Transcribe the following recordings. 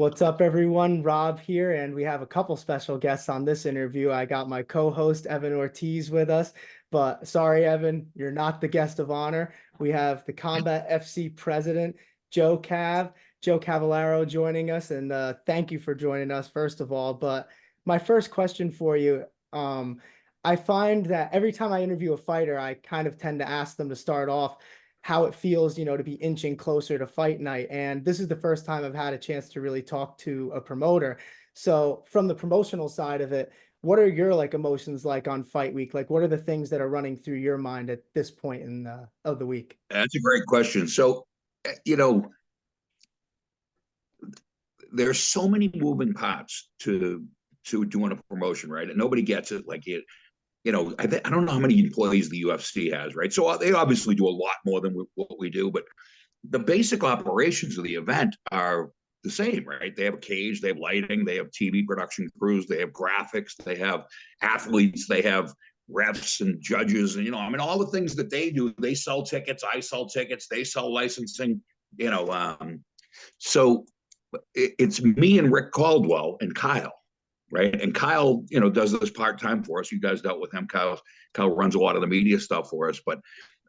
What's up, everyone? Rob here, and we have a couple special guests on this interview. I got my co-host Evan Ortiz with us, but sorry, Evan, you're not the guest of honor. We have the Combat FC president, Joe Cavallaro, joining us, and thank you for joining us, first of all. But my first question for you, I find that every time I interview a fighter, I kind of tend to ask them to start off how it feels, to be inching closer to fight night. And this is the first time I've had a chance to really talk to a promoter. So from the promotional side of it, what are your emotions like on fight week? Like, what are the things that are running through your mind at this point in of the week? That's a great question. So, you know, there's so many moving parts to doing a promotion, right? And nobody gets it. Like I don't know how many employees the UFC has, right? So they obviously do a lot more than what we do, but the basic operations of the event are the same, right? They have a cage, they have lighting, they have TV production crews, they have graphics, they have athletes, they have refs and judges, and all the things that they do. They sell tickets, I sell tickets, they sell licensing, so it's me and Rick Caldwell and Kyle, right? And Kyle, does this part-time for us. You guys dealt with him. Kyle runs a lot of the media stuff for us, but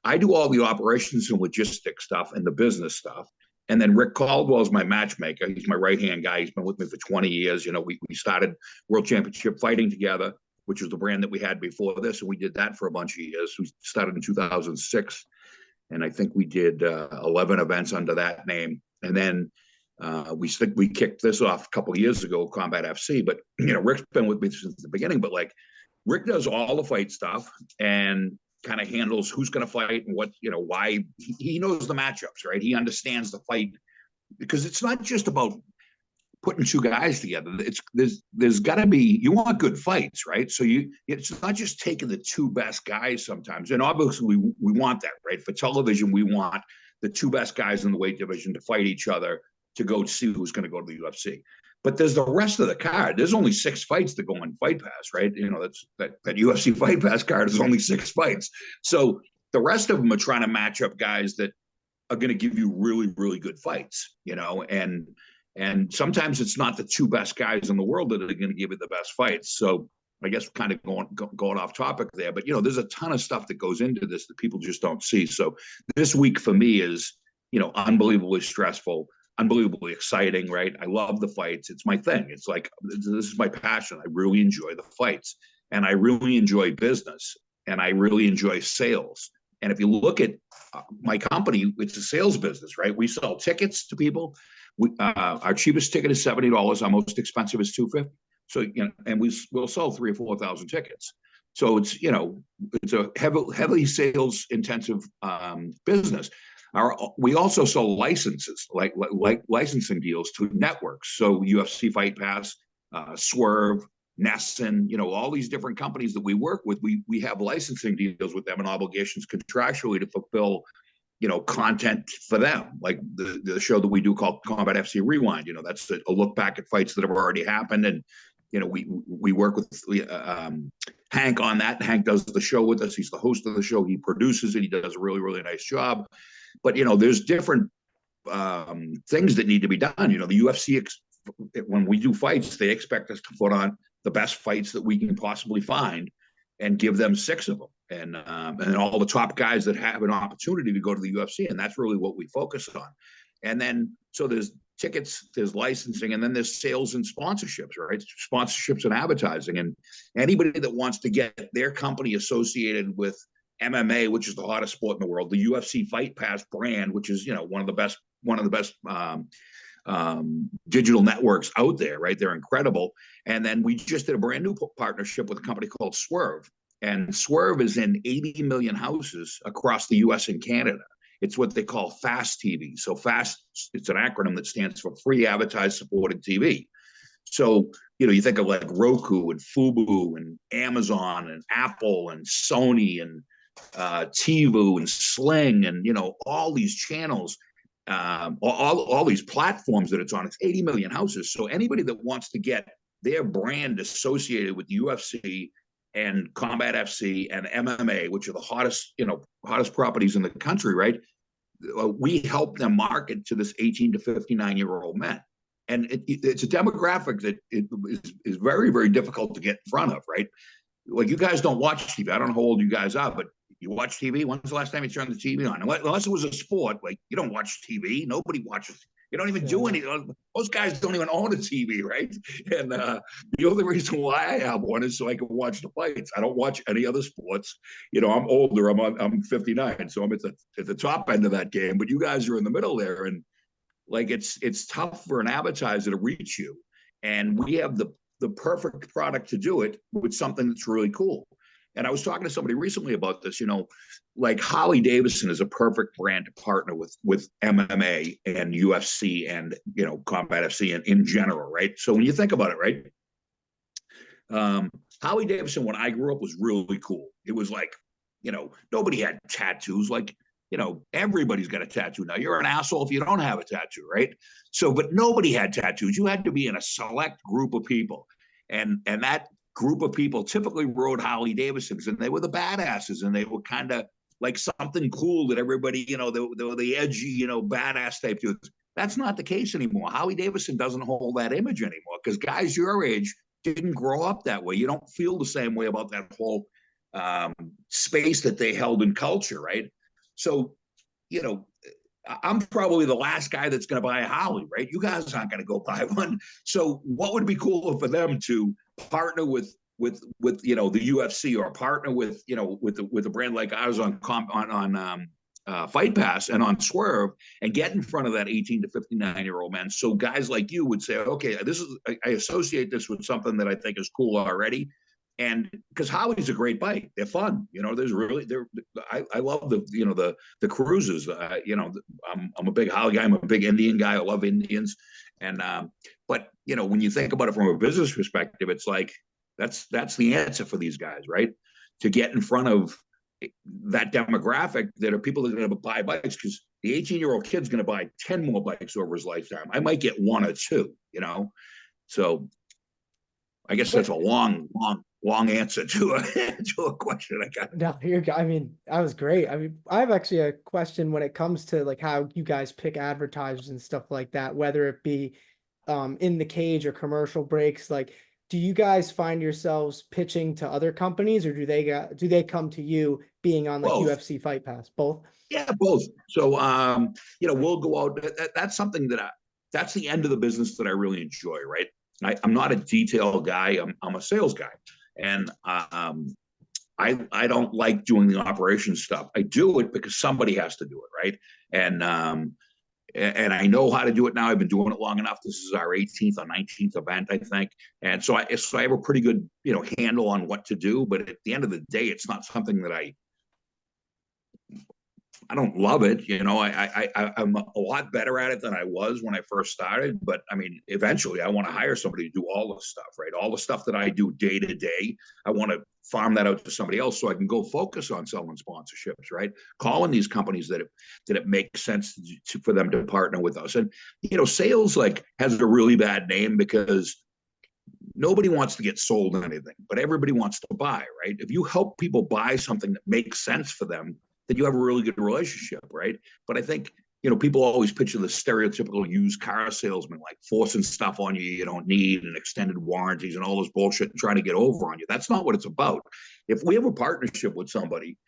I do all the operations and logistics stuff and the business stuff. And then Rick Caldwell is my matchmaker. He's my right-hand guy. He's been with me for 20 years. We started World Championship Fighting together, which was the brand that we had before this. And we did that for a bunch of years. We started in 2006. And I think we did 11 events under that name. And then we kicked this off a couple of years ago, Combat FC. But Rick's been with me since the beginning. But Rick does all the fight stuff and kind of handles who's going to fight and what, why. He knows the matchups, right? He understands the fight, because it's not just about putting two guys together. There's got to be, you want good fights, right? So it's not just taking the two best guys sometimes. And obviously we want that, right? For television, we want the two best guys in the weight division to fight each other, to go see who's going to go to the UFC. But there's the rest of the card. There's only 6 fights that go on Fight Pass, right? That UFC Fight Pass card is only 6 fights. So the rest of them are trying to match up guys that are going to give you really, really good fights, and sometimes it's not the two best guys in the world that are going to give you the best fights. So I guess kind of going off topic there, but there's a ton of stuff that goes into this that people just don't see. So this week for me is, unbelievably stressful, unbelievably exciting, right? I love the fights. It's my thing. It's like, this is my passion. I really enjoy the fights, and I really enjoy business, and I really enjoy sales. And if you look at my company, it's a sales business, right? We sell tickets to people. Our cheapest ticket is $70. Our most expensive is $250. So, and we'll sell 3,000 or 4,000 tickets. So it's a heavily sales intensive business. We also sell licenses, like licensing deals to networks. So UFC Fight Pass, Swerve, Nesson, all these different companies that we work with, we have licensing deals with them and obligations contractually to fulfill, content for them, like the show that we do called Combat FC Rewind. That's a look back at fights that have already happened, and we work with Hank on that. Hank does the show with us. He's the host of the show. He produces it. He does a really, really nice job. But there's different things that need to be done. The UFC, when we do fights, they expect us to put on the best fights that we can possibly find and give them 6 of them, and all the top guys that have an opportunity to go to the UFC, and that's really what we focus on. And then so there's tickets, there's licensing, and then there's sales and sponsorships, right? Sponsorships and advertising, and anybody that wants to get their company associated with MMA, which is the hottest sport in the world, the UFC Fight Pass brand, which is one of the best digital networks out there, right? They're incredible. And then we just did a brand new partnership with a company called Swerve, and Swerve is in 80 million houses across the U.S. and Canada. It's what they call FAST TV. So FAST, it's an acronym that stands for Free Advertised Supported TV. So, you think of like Roku and Fubo and Amazon and Apple and Sony and TiVo and Sling and, all these channels, all these platforms that it's on. It's 80 million houses. So anybody that wants to get their brand associated with the UFC and Combat FC and MMA, which are the hottest properties in the country, right? We help them market to this 18 to 59-year-old men. and it's a demographic that is very, very difficult to get in front of, right? Like, you guys don't watch TV. I don't know how old you guys are, but you watch TV. When's the last time you turned the TV on? Unless it was a sport, like, you don't watch TV. Nobody watches. You don't even do anything. Most guys don't even own a TV, right? And the only reason why I have one is so I can watch the fights. I don't watch any other sports. I'm older. I'm 59, so I'm at the top end of that game. But you guys are in the middle there, and like, it's tough for an advertiser to reach you, and we have the perfect product to do it with something that's really cool. And I was talking to somebody recently about this. Like, Harley-Davidson is a perfect brand to partner with MMA and UFC and Combat FC and in general, right? So when you think about it, right, Harley-Davidson, when I grew up, was really cool. It was like, nobody had tattoos. Like, everybody's got a tattoo now. You're an asshole if you don't have a tattoo, right? So, but nobody had tattoos. You had to be in a select group of people, and that group of people typically rode Harley Davidsons, and they were the badasses, and they were kind of like something cool that everybody, they were the edgy, badass type dudes. That's not the case anymore. Harley Davidson doesn't hold that image anymore, because guys your age didn't grow up that way. You don't feel the same way about that whole space that they held in culture, right? So, I'm probably the last guy that's going to buy a Harley, right? You guys aren't going to go buy one. So what would be cooler for them to partner with the UFC, or partner with with a brand like ours on Fight Pass and on Swerve, and get in front of that 18 to 59-year-old man. So guys like you would say, okay, I associate this with something that I think is cool already. And because Holly's a great bike, they're fun. I love the cruises. I'm a big Holly guy. I'm a big Indian guy. I love Indians. And but when you think about it from a business perspective, it's like that's the answer for these guys, right? To get in front of that demographic that are people that are going to buy bikes, because the 18-year-old kid's going to buy 10 more bikes over his lifetime. I might get one or two. So I guess that's a long answer to a question I got. No, I mean, that was great. I mean, I have actually a question when it comes to like how you guys pick advertisers and stuff like that, whether it be in the cage or commercial breaks. Like, do you guys find yourselves pitching to other companies, or do they come to you being on like Both. UFC Fight Pass? Both? Yeah, both. So we'll go out. That's something that's the end of the business that I really enjoy, right? I'm not a detail guy. I'm a sales guy. And I don't like doing the operation stuff. I do it because somebody has to do it, right? And I know how to do it now. I've been doing it long enough. This is our 18th or 19th event, I think. And so I have a pretty good handle on what to do. But at the end of the day, it's not something that I don't love it. I'm a lot better at it than I was when I first started. But I mean, eventually I want to hire somebody to do all the stuff, right? All the stuff that I do day to day, I want to farm that out to somebody else so I can go focus on selling sponsorships, right? Calling these companies that it makes sense for them to partner with us. And, sales has a really bad name because nobody wants to get sold anything, but everybody wants to buy, right? If you help people buy something that makes sense for them, then you have a really good relationship, right? But I think, people always picture the stereotypical used car salesman, like forcing stuff on you don't need, and extended warranties and all this bullshit, and trying to get over on you. That's not what it's about. If we have a partnership with somebody,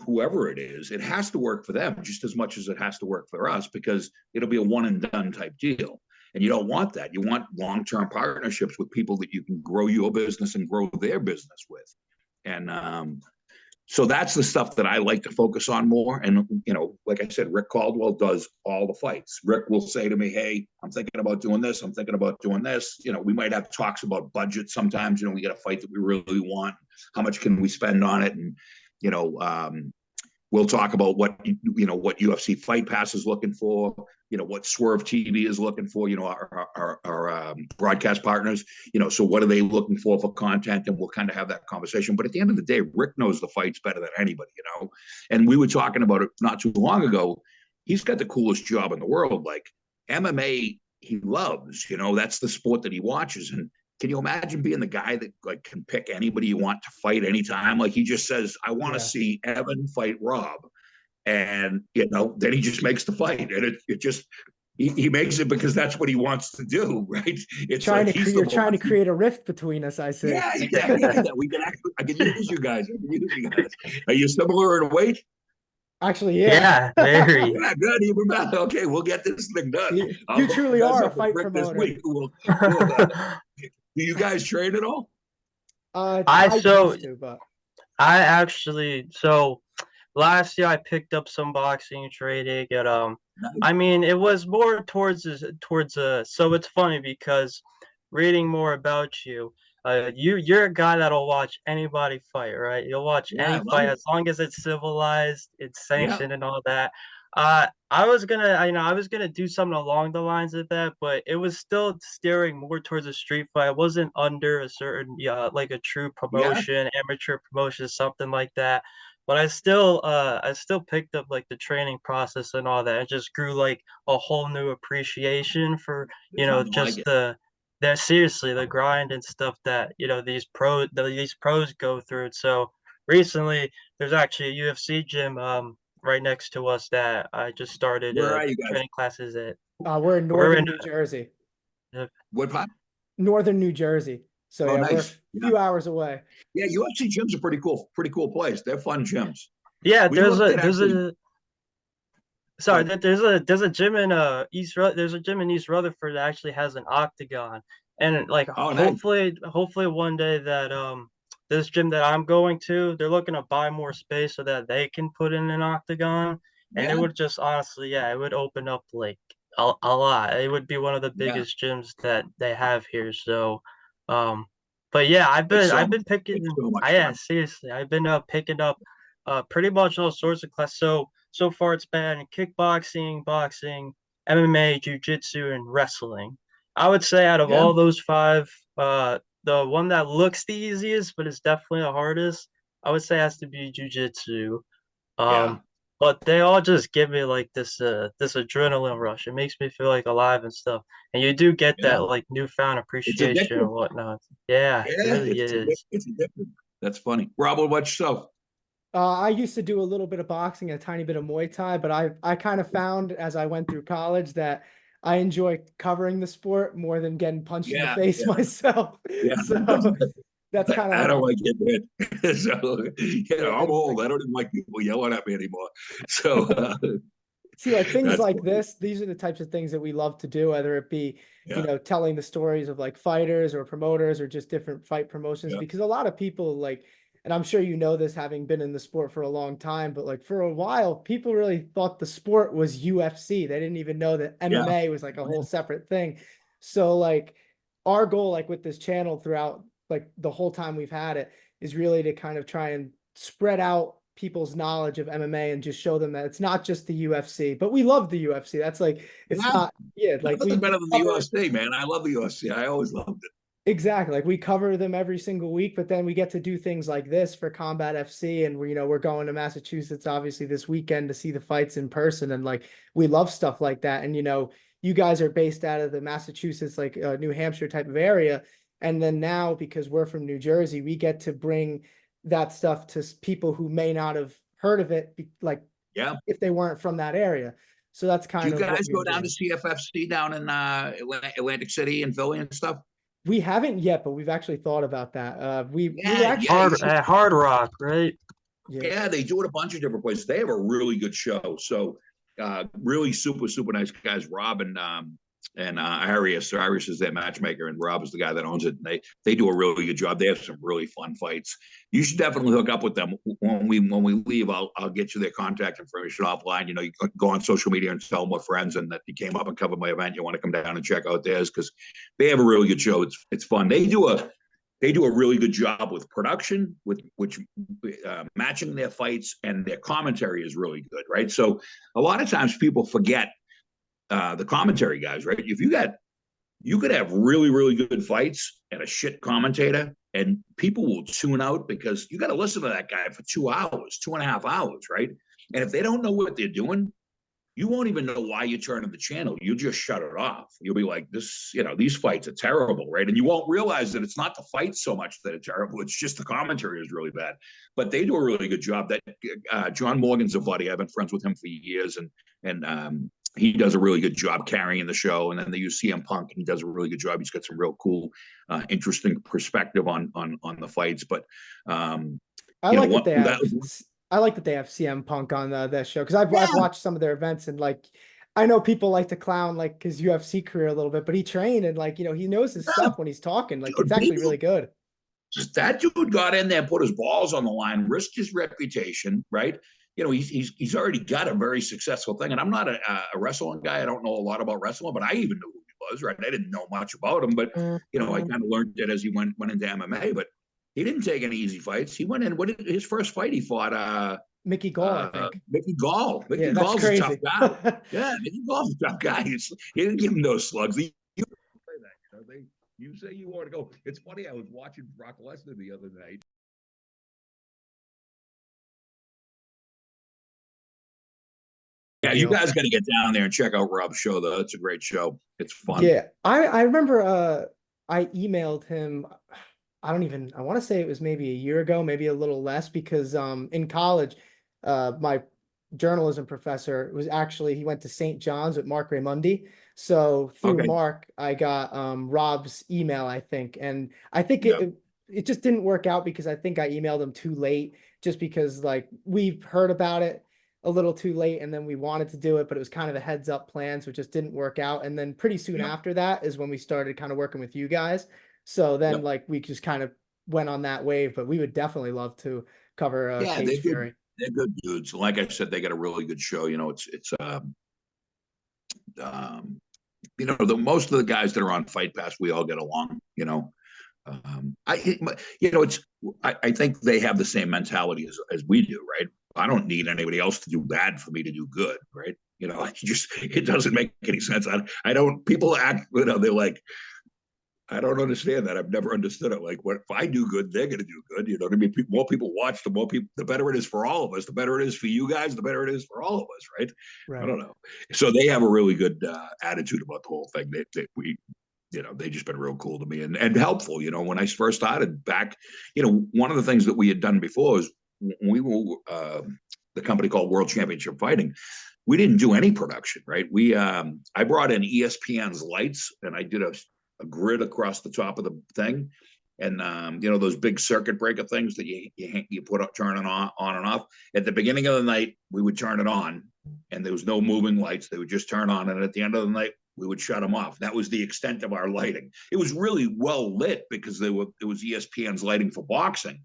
whoever it is, it has to work for them just as much as it has to work for us, because it'll be a one and done type deal. And you don't want that. You want long-term partnerships with people that you can grow your business and grow their business with. And so that's the stuff that I like to focus on more. And, like I said, Rick Caldwell does all the fights. Rick will say to me, hey, I'm thinking about doing this. I'm thinking about doing this. We might have talks about budget sometimes. We get a fight that we really want. How much can we spend on it? And, we'll talk about what UFC Fight Pass is looking for, what Swerve TV is looking for, our broadcast partners, so what are they looking for content? And we'll kind of have that conversation. But at the end of the day, Rick knows the fights better than anybody, and we were talking about it not too long ago. He's got the coolest job in the world. Like, MMA, he loves, that's the sport that he watches. And can you imagine being the guy that can pick anybody you want to fight anytime? Like, he just says, I want to see Evan fight Rob. And, then he just makes the fight. And it just, he makes it because that's what he wants to do, right? It's Trying like to he's the you're trying to boss. create a rift between us, I see. Yeah, yeah. We can actually, I can use you guys. I can use you guys. Are you similar in weight? Actually, yeah. Yeah, very. Yeah, good. Even better. Okay, we'll get this thing done. I'll You hook you truly guys are a up with fight Rick this promoter. week. Do you guys train at all? I I so used to, but I actually so last year I picked up some boxing training and Nice. I mean it was more towards so it's funny because reading more about you, you're a guy that'll watch anybody fight, right? You'll watch Yeah, I any love fight it. as long as it's civilized, it's Yeah, sanctioned and all that. I was gonna do something along the lines of that, but it was still steering more towards a street fight. I wasn't under a certain, like a true yeah, promotion, amateur promotion, something like that. But I still picked up like the training process and all that. It just grew like a whole new appreciation for, there's nothing like just it. seriously the grind and stuff that, these pros go through. So recently there's actually a UFC gym right next to us that I just started Where are you guys? training classes at. we're in We're northern in New Jersey. What part? Northern New Jersey. So Oh, yeah, we're a nice. Yeah, few hours away. yeah. UFC gyms are pretty cool place. They're fun gyms. yeah, We looked at actually. sorry, But there's a gym in there's a gym in East Rutherford that actually has an octagon. And like oh, nice. hopefully one day that this gym that I'm going to, they're looking to buy more space so that they can put in an octagon. And it Yeah, would just honestly, yeah, it would open up like a lot. It would be one of the yeah. biggest gyms that they have here. So um but yeah, I've been It's picking so much yeah, fun. seriously, I've been picking up pretty much all sorts of classes. So far it's been kickboxing, boxing, MMA, jiu-jitsu, and wrestling. I would say out of Yeah, all those five, the one that looks the easiest, but is definitely the hardest, I would say has to be jiu-jitsu. yeah, Um, but they all just give me like this adrenaline rush. It makes me feel like alive and stuff. And you do get yeah. that like newfound It's appreciation and addictive. whatnot. Yeah, it Yeah, really is. it's addictive. That's funny. Rob, what about yourself? I used to do a little bit of boxing and a tiny bit of Muay Thai, but I kind of found as I went through college that I enjoy covering the sport more than getting punched in the Yeah, face yeah, myself. yeah. So that's kind of I how don't I like getting hit. So, yeah, I'm and like old. I don't even like people yelling at me anymore. So, see like things that's like funny. this, these are the types of things that we love to do, whether it be, Yeah, telling the stories of like fighters or promoters or just different fight promotions, yeah, because a lot of people like, and I'm sure you know this having been in the sport for a long time, but like for a while, people really thought the sport was UFC. They didn't even know that yeah. MMA was like a whole separate thing. So like our goal, like with this channel throughout like the whole time we've had it, is really to kind of try and spread out people's knowledge of MMA and just show them that it's not just the UFC, but we love the UFC. That's like, it's Yeah, not, yeah, like nothing better than the cover UFC, man. I love the UFC. I always loved it. exactly like we cover them every single week, but then we get to do things like this for Combat FC. And we're going to Massachusetts, obviously this weekend to see the fights in person. And like, we love stuff like that. And, you guys are based out of the Massachusetts, like New Hampshire type of area. And then now, because we're from New Jersey, we get to bring that stuff to people who may not have heard of it, like Yeah. if they weren't from that area. So that's Do kind you of what guys we go down to enjoy. CFFC down in Atlantic City and Philly and stuff? We haven't yet, but we've actually thought about that. We were Yeah, yeah. actually, You should. Hard Rock, right? yeah. Yeah, they do it a bunch of different places. They have a really good show. So, really super nice guys. Rob and Arias. So Arias is their matchmaker, and Rob is the guy that owns it. And they do a really good job. They have some really fun fights. You should definitely hook up with them when we leave. I'll get you their contact information offline. You go on social media and tell them we're friends and that you came up and covered my event. You want to come down and check out theirs because they have a really good show. It's fun. They do a really good job with production, with which matching their fights, and their commentary is really good, right? So a lot of times people forget the commentary guys, right? If you could have really good fights and a shit commentator, and people will tune out because you got to listen to that guy for 2 hours, 2.5 hours, right? And if they don't know what they're doing, you won't even know why you're turning the channel. You just shut it off. You'll be like, these fights are terrible, right? And you won't realize that it's not the fights so much that are terrible. It's just the commentary is really bad. But they do a really good job. That John Morgan's a buddy. I've been friends with him for years, and he does a really good job carrying the show. And then they use CM Punk, and he does a really good job. He's got some real cool, interesting perspective on the fights. But I you know like that what? they have I like that they have CM Punk on that show, because I've Yeah, watched some of their events, and like I know people like to clown like his UFC career a little bit, but he trained, and like he knows his yeah, stuff when he's talking. Like it's dude, actually people, really good. that dude got in there, put his balls on the line, risked his reputation, right? You know, he's already got a very successful thing. And I'm not a wrestling guy. I don't know a lot about wrestling, but I even knew who he was, right? I didn't know much about him, but you know, I kind of learned it as he went into MMA. But he didn't take any easy fights. He went in. What did his first fight? He fought Mickey Gall, I think. Mickey Gall. Yeah, Mickey that's Gall's a tough crazy. guy. Yeah, Mickey Gall's a tough guy. He didn't give him those slugs. You say that, you know, you say you want to go. It's funny. I was watching Brock Lesnar the other night. Good Yeah, you deal. guys got to get down there and check out Rob's show, though. It's a great show. It's fun. Yeah, I remember I emailed him. I want to say it was maybe a year ago, maybe a little less, because in college, my journalism professor was actually, he went to St. John's with Mark Raymundi. So through Okay. Mark, I got Rob's email, I think. And I think Yeah. it just didn't work out, because I think I emailed him too late, just because like we've heard about it a little too late, and then we wanted to do it, but it was kind of a heads up plan, so it just didn't work out. And then pretty soon Yep. after that is when we started kind of working with you guys. So then Yep. like we just kind of went on that wave, but we would definitely love to cover Yeah, Cage they're good. Fury. They're good dudes. Like I said, they got a really good show. You know, it's um, you know, the most of the guys that are on Fight Pass, we all get along. You know, you know, I think they have the same mentality as we do, right? I don't need anybody else to do bad for me to do good, right? You know, it doesn't make any sense. I don't. People act, you know, they're like, I don't understand that. I've never understood it. Like, what if I do good, they're going to do good. You know what I mean? More people watch, the more people, the better it is for all of us. The better it is for you guys, the better it is for all of us, right? I Right. don't know. So they have a really good attitude about the whole thing. You know, they just been real cool to me and helpful. You know, when I first started back, you know, one of the things that we had done before is we were the company called World Championship Fighting. We didn't do any production, right? I brought in ESPN's lights, and I did a grid across the top of the thing, and you know, those big circuit breaker things that you put up, turn it on and off. At the beginning of the night, we would turn it on, and there was no moving lights. They would just turn on, and at the end of the night, we would shut them off. That was the extent of our lighting. It was really well lit because it was ESPN's lighting for boxing,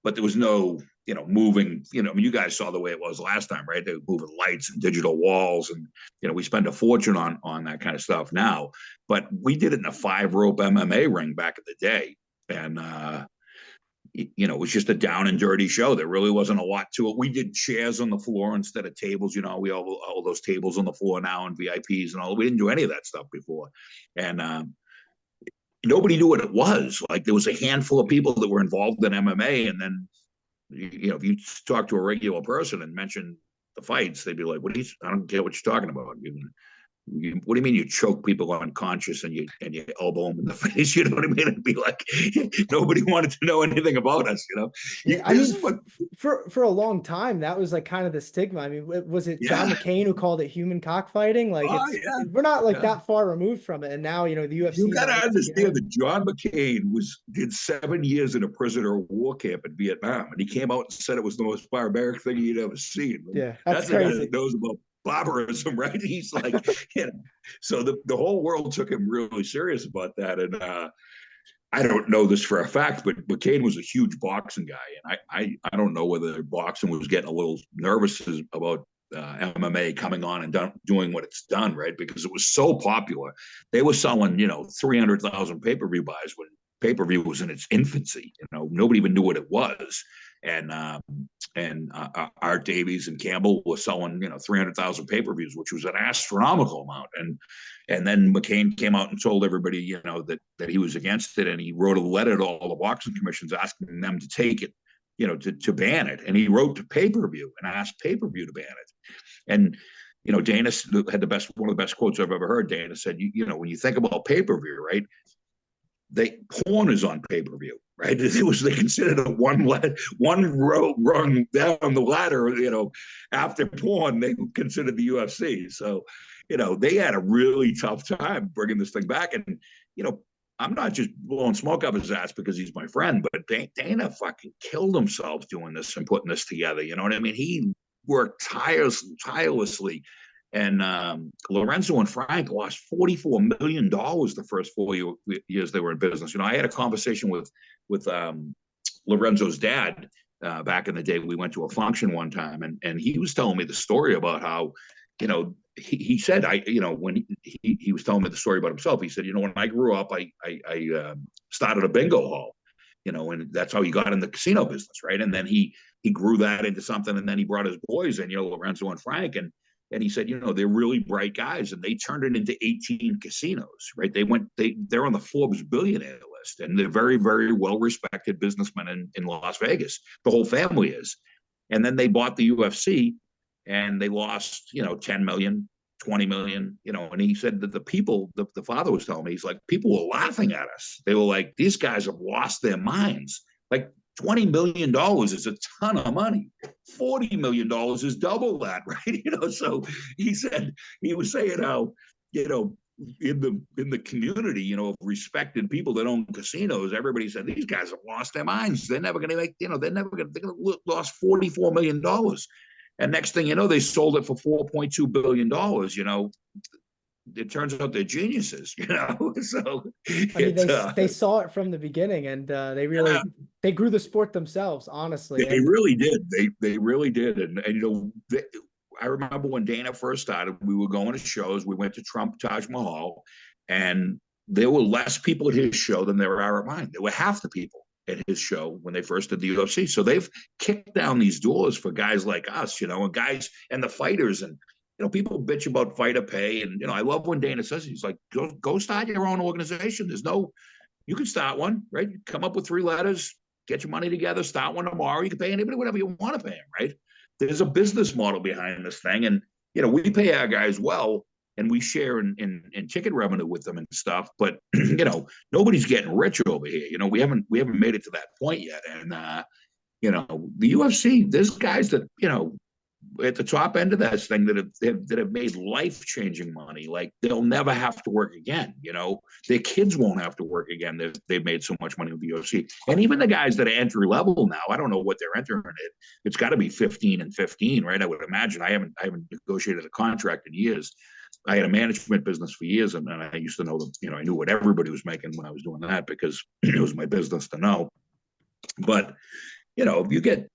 but there was no, you know, moving, you know, I mean, you guys saw the way it was last time, right? They were moving lights and digital walls, and you know, we spend a fortune on that kind of stuff now. But we did it in a 5-rope MMA ring back in the day, and you know, it was just a down and dirty show. There really wasn't a lot to it. We did chairs on the floor instead of tables. You know, we all those tables on the floor now and VIPs and all. We didn't do any of that stuff before, and nobody knew what it was. Like, there was a handful of people that were involved in MMA, and then, you know, if you talk to a regular person and mention the fights, they'd be like, "What? I don't get what you're talking about. What do you mean you choke people unconscious and you elbow them in the face? You know what I mean?" It'd be like nobody wanted to know anything about us. You know, Yeah, I this mean, is what. for a long time, that was like kind of the stigma. I mean, was it John Yeah. McCain who called it human cockfighting? Like Oh yeah. we're not like Yeah. that far removed from it, and now the You UFC got to managed to get understand him. that John McCain did 7 years in a prisoner of war camp in Vietnam, and he came out and said it was the most barbaric thing he'd ever seen. And Yeah, that's that's the guy crazy. that knows about barbarism, right? He's like, you know, so the whole world took him really serious about that. And I don't know this for a fact, but McCain was a huge boxing guy, and I don't know whether boxing was getting a little nervous about MMA coming on and doing what it's done, right? Because it was so popular. They were selling, you know, 300,000 pay-per-view buys when pay-per-view was in its infancy. You know, nobody even knew what it was. And Art Davies and Campbell were selling, you know, 300,000 pay-per-views, which was an astronomical amount. And then McCain came out and told everybody, you know, that he was against it, and he wrote a letter to all the boxing commissions asking them to take it, you know, to ban it. And he wrote to pay-per-view and asked pay-per-view to ban it. And you know, Dana had one of the best quotes I've ever heard. Dana said, you know, when you think about pay-per-view, right? Porn is on pay-per-view, right? They considered it one rung down the ladder, you know, after porn, they considered the UFC. So they had a really tough time bringing this thing back. And, I'm not just blowing smoke up his ass because he's my friend, but Dana fucking killed himself doing this and putting this together. You know what I mean? He worked tirelessly. And Lorenzo and Frank lost $44 million the first 4 years they were in business. I had a conversation with Lorenzo's dad back in the day. We went to a function one time, and he was telling me the story about how, he said, when he was telling me the story about himself, he said, when I grew up, I started a bingo hall, and that's how he got in the casino business, right? And then he grew that into something, and then he brought his boys in, Lorenzo and Frank, and he said, they're really bright guys, and they turned it into 18 casinos, right? They're on the Forbes billionaire list, and they're very, very well-respected businessmen in Las Vegas. The whole family is. And then they bought the UFC, and they lost, 10 million, 20 million, and he said that the father was telling me, he's like, people were laughing at us. They were like, these guys have lost their minds. Like, $20 million is a ton of money. $40 million is double that, right? So he was saying how, in the community, of respected people that own casinos, everybody said these guys have lost their minds. They're never going to make, they're going to lost $44 million. And next thing you know, they sold it for $4.2 billion. It turns out they're geniuses, So I mean, they saw it from the beginning, and they grew the sport themselves, honestly. They really did. They really did. And I remember when Dana first started, we were going to shows. We went to Trump Taj Mahal, and there were less people at his show than there are at mine. There were half the people at his show when they first did the UFC. So they've kicked down these doors for guys like us, and guys and the fighters. And people bitch about fighter pay, and I love when Dana says, he's like, go start your own organization. You can start one, right? You come up with 3 letters, get your money together, start one tomorrow. You can pay anybody whatever you want to pay them, right? There's a business model behind this thing, and we pay our guys well, and we share in ticket revenue with them and stuff. But nobody's getting rich over here. We haven't made it to that point yet. And the UFC, there's guys that at the top end of this thing that have made life-changing money. Like, they'll never have to work again. Their kids won't have to work again. They've made so much money with the UFC. And even the guys that are entry level now, I don't know what they're entering it. It's got to be 15 and 15, right? I would imagine. I haven't negotiated a contract in years. I had a management business for years, and I used to know I knew what everybody was making when I was doing that, because it was my business to know. But if you get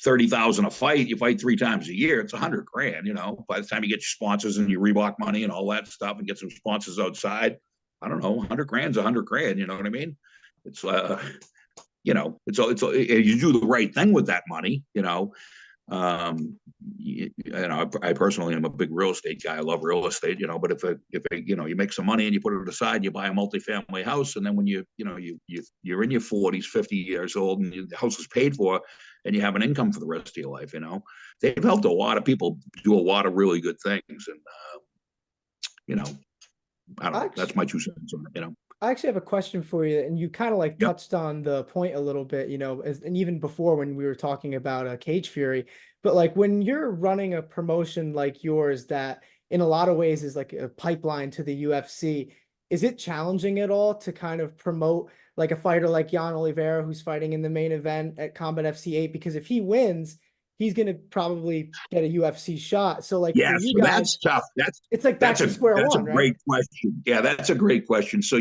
30,000 a fight, you fight 3 times a year, it's $100 grand. By the time you get your sponsors and your Reebok money and all that stuff, and get some sponsors outside, I don't know, 100 grand's $100 grand. You know what I mean? It's you do the right thing with that money. I personally am a big real estate guy. I love real estate, but if you make some money and you put it aside, you buy a multifamily house, and then when you're in your 40s, 50 years old, and the house is paid for, and you have an income for the rest of your life, they've helped a lot of people do a lot of really good things. And, I don't know, that's my 2 cents on it, I actually have a question for you, and you kind of touched on the point a little bit, and even before when we were talking about Cage Fury, but like when you're running a promotion like yours that in a lot of ways is like a pipeline to the UFC, is it challenging at all to kind of promote like a fighter like Jan Oliveira, who's fighting in the main event at Combat FC 8? Because if he wins, he's going to probably get a UFC shot. So like, yeah, for you so guys, that's tough. It's like back to square one, right? That's a great question. Yeah, that's a great question. So,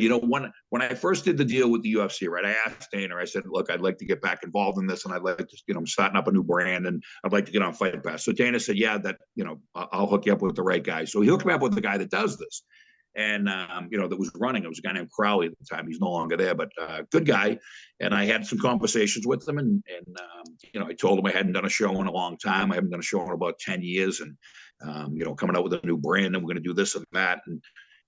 when I first did the deal with the UFC, right, I asked Dana, I said, look, I'd like to get back involved in this, and I'd like to, I'm starting up a new brand, and I'd like to get on Fight Pass. So Dana said, yeah, I'll hook you up with the right guy. So he hooked me up with the guy that does this. And, that was running. It was a guy named Crowley at the time. He's no longer there, but good guy. And I had some conversations with him, and I told him I hadn't done a show in a long time. I haven't done a show in about 10 years, and, coming out with a new brand, and we're going to do this and that.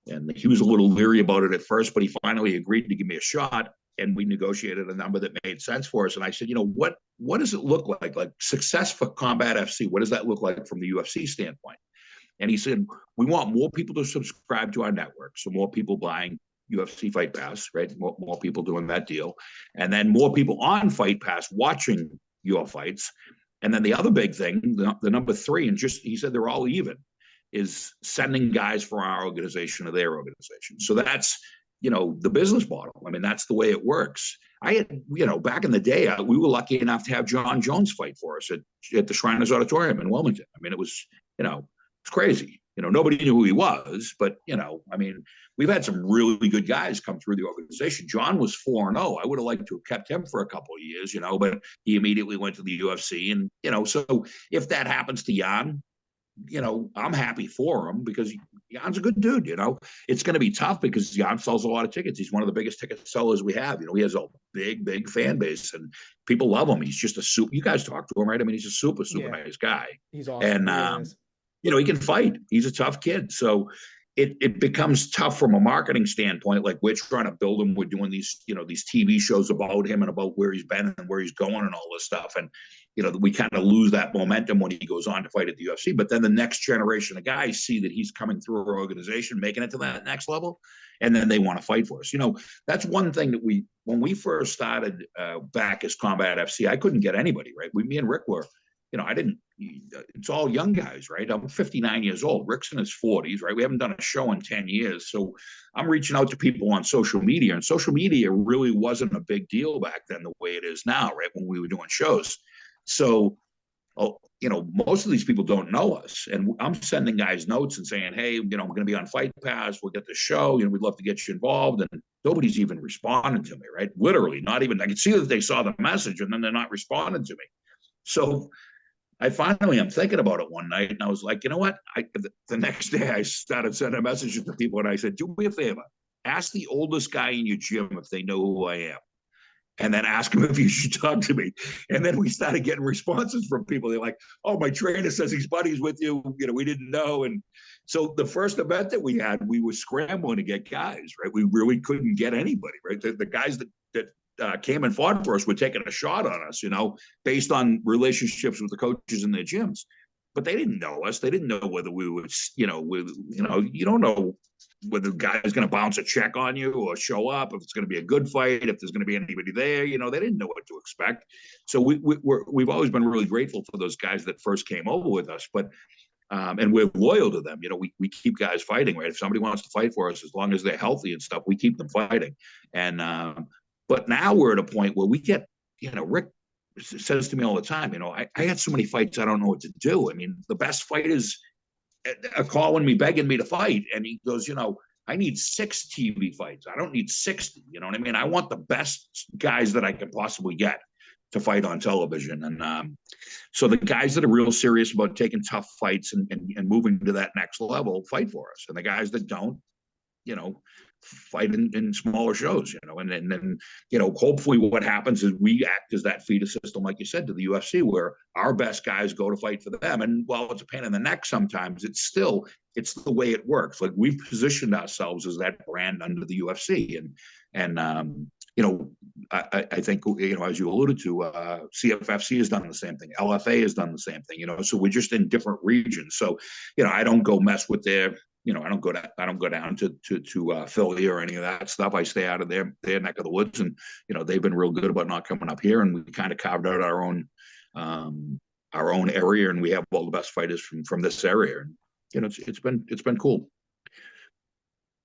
And he was a little leery about it at first, but he finally agreed to give me a shot, and we negotiated a number that made sense for us. And I said, what does it look like success for Combat FC? What does that look like from the UFC standpoint? And he said, we want more people to subscribe to our network. So more people buying UFC Fight Pass, right? More people doing that deal. And then more people on Fight Pass watching your fights. And then the other big thing, the number 3, and he said they're all even. is sending guys from our organization to their organization. So that's, the business model. I mean, that's the way it works. I had, back in the day, we were lucky enough to have John Jones fight for us at the Shriners Auditorium in Wilmington. I mean, it was, it's crazy. Nobody knew who he was, but, I mean, we've had some really good guys come through the organization. John was 4-0. I would have liked to have kept him for a couple of years, but he immediately went to the UFC. And, so if that happens to Jan, I'm happy for him because Jan's a good dude. It's going to be tough because Jan sells a lot of tickets. He's one of the biggest ticket sellers we have. He has a big fan base and people love him. He's just a super. You guys talk to him, right? I mean, he's a super nice guy. He's awesome. And he can fight. He's a tough kid. So it becomes tough from a marketing standpoint. Like, we're trying to build him. We're doing these TV shows about him and about where he's been and where he's going and all this stuff. And we kind of lose that momentum when he goes on to fight at the UFC. But then the next generation of guys see that he's coming through our organization, making it to that next level, and then they want to fight for us. That's one thing that when we first started back as Combat FC, I couldn't get anybody, right? Me and Rick were, it's all young guys, right? I'm 59 years old. Rick's in his 40s, right? We haven't done a show in 10 years. So I'm reaching out to people on social media, and social media really wasn't a big deal back then the way it is now, right? When we were doing shows. So, most of these people don't know us. And I'm sending guys notes and saying, hey, I'm going to be on Fight Pass. We'll get the show. We'd love to get you involved. And nobody's even responding to me, right? Literally, not even. I can see that they saw the message and then they're not responding to me. So I'm thinking about it one night, and I was like, you know what? The next day I started sending messages to people, and I said, do me a favor. Ask the oldest guy in your gym if they know who I am. And then ask him if you should talk to me. And then we started getting responses from people. They're like, oh, my trainer says he's buddies with you. We didn't know. And so the first event that we had, we were scrambling to get guys, right? We really couldn't get anybody, right? The guys that came and fought for us were taking a shot on us, based on relationships with the coaches in their gyms. But they didn't know us. They didn't know whether we would, you don't know whether the guy's going to bounce a check on you or show up, if it's going to be a good fight, if there's going to be anybody there. They didn't know what to expect. So we've always been really grateful for those guys that first came over with us. But and we're loyal to them. We keep guys fighting, right? If somebody wants to fight for us, as long as they're healthy and stuff, we keep them fighting. And but now we're at a point where we get, Rick says to me all the time, I had so many fights, I don't know what to do. I mean, the best fighters are calling me, begging me to fight. And he goes, I need 6 TV fights. I don't need 60. You know what I mean? I want the best guys that I can possibly get to fight on television. And so the guys that are real serious about taking tough fights and moving to that next level fight for us. And the guys that don't, fight in smaller shows, and then, hopefully what happens is we act as that feeder system, like you said, to the UFC, where our best guys go to fight for them. And while it's a pain in the neck sometimes, it's the way it works. Like, we've positioned ourselves as that brand under the UFC. And I think, as you alluded to, CFFC has done the same thing. LFA has done the same thing, so we're just in different regions. So, I don't go mess with their, I don't go down to Philly or any of that stuff. I stay out of their neck of the woods, and they've been real good about not coming up here. And we kind of carved out our own area, and we have all the best fighters from this area. And it's been cool.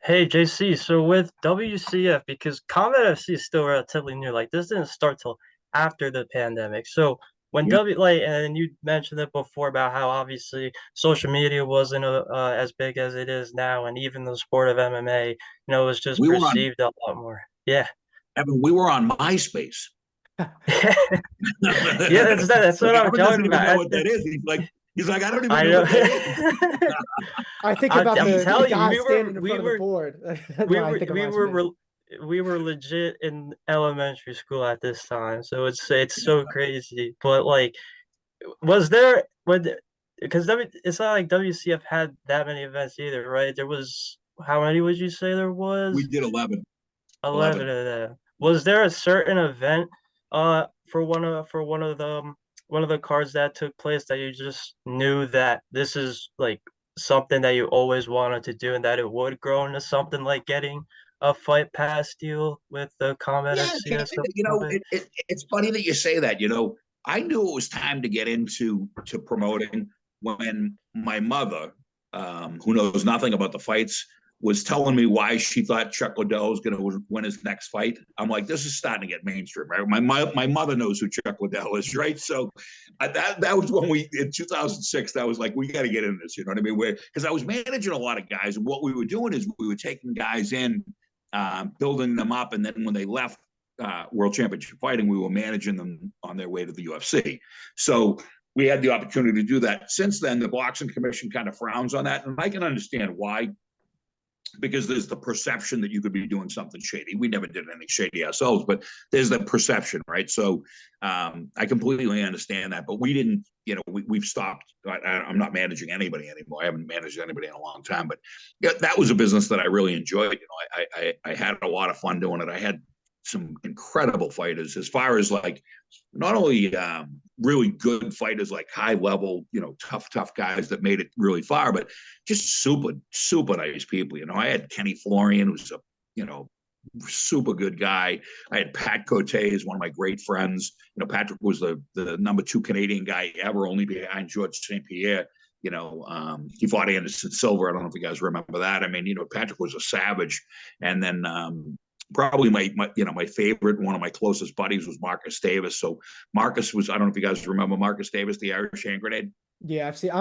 Hey JC, so with WCF, because Combat FC is still relatively new, like this didn't start till after the pandemic. So when and you mentioned it before about how obviously social media wasn't as big as it is now, and even the sport of MMA, was just perceived a lot more. Yeah. Evan, we were on MySpace. Yeah, that's what I'm talking about. Know what that is. He's like, I don't even know what that is. I think about the guy standing in front of the board. We were legit in elementary school at this time, so it's so crazy. But was there because it's not like WCF had that many events either, right? There was, how many would you say there was? We did 11. 11 of them. Was there a certain event for one of the cards that took place that you just knew that this is something that you always wanted to do, and that it would grow into something like getting a Fight Pass deal with the Combat FC? It's funny that you say that. I knew it was time to get into promoting when my mother who knows nothing about the fights, was telling me why she thought Chuck Liddell was going to win his next fight. I'm like, this is starting to get mainstream, right? My mother knows who Chuck Liddell is, right? So that was when we, in 2006, that was like, we got to get in this, you know what I mean? Because I was managing a lot of guys, and what we were doing is we were taking guys in, building them up, and then when they left World Championship Fighting, we were managing them on their way to the UFC. So we had the opportunity to do that. Since then, the Boxing Commission kind of frowns on that, and I can understand why, because there's the perception that you could be doing something shady. We never did anything shady ourselves, but there's the perception, right? So I completely understand that, but we didn't, you know, we've stopped. I'm not managing anybody anymore. I haven't managed anybody in a long time, but yeah, that was a business that I really enjoyed. You know, I had a lot of fun doing it. I had some incredible fighters, as far as like, not only really good fighters, like high level, you know, tough guys that made it really far, but just super nice people. You know, I had Kenny Florian, who's a, you know, super good guy. I had Pat Cote, is one of my great friends. You know, Patrick was the #2 Canadian guy ever, only behind George St. Pierre. You know, he fought Anderson Silva. I don't know if you guys remember that. I mean, you know, Patrick was a savage. And then probably my favorite, one of my closest buddies was Marcus Davis. So Marcus was, I don't know if you guys remember Marcus Davis, the Irish hand grenade. Yeah, I've seen.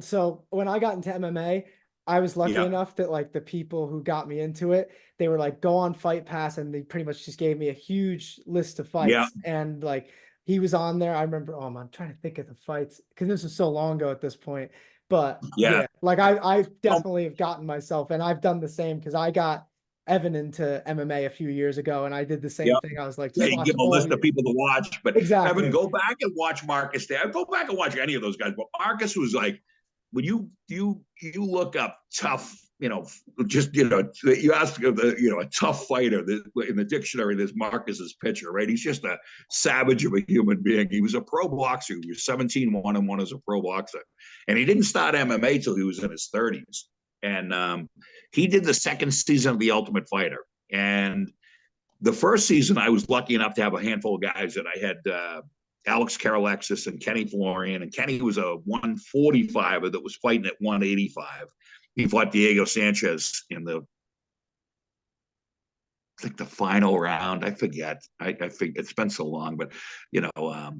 So when I got into MMA, I was lucky enough that like the people who got me into it, they were like, go on Fight Pass, and they pretty much just gave me a huge list of fights. Yeah. And like he was on there. I remember, I'm trying to think of the fights because this was so long ago at this point. But yeah, like I definitely have gotten myself, and I've done the same because I got Evan into MMA a few years ago, and I did the same thing. I was like, you give a list of people to watch, but exactly. Evan, go back and watch Marcus. Go back and watch any of those guys. But Marcus was like, when you look up tough, you know, just, you know, you ask, you know, a tough fighter in the dictionary, there's Marcus's picture, right? He's just a savage of a human being. He was a pro boxer. He was 17-1-1 as a pro boxer, and he didn't start MMA till he was in his 30s. And he did the second season of The Ultimate Fighter. And the first season, I was lucky enough to have a handful of guys that I had Alex Karalexis and Kenny Florian. And Kenny was a 145er that was fighting at 185. He fought Diego Sanchez in the final round. I forget. I think it's been so long, but, you know,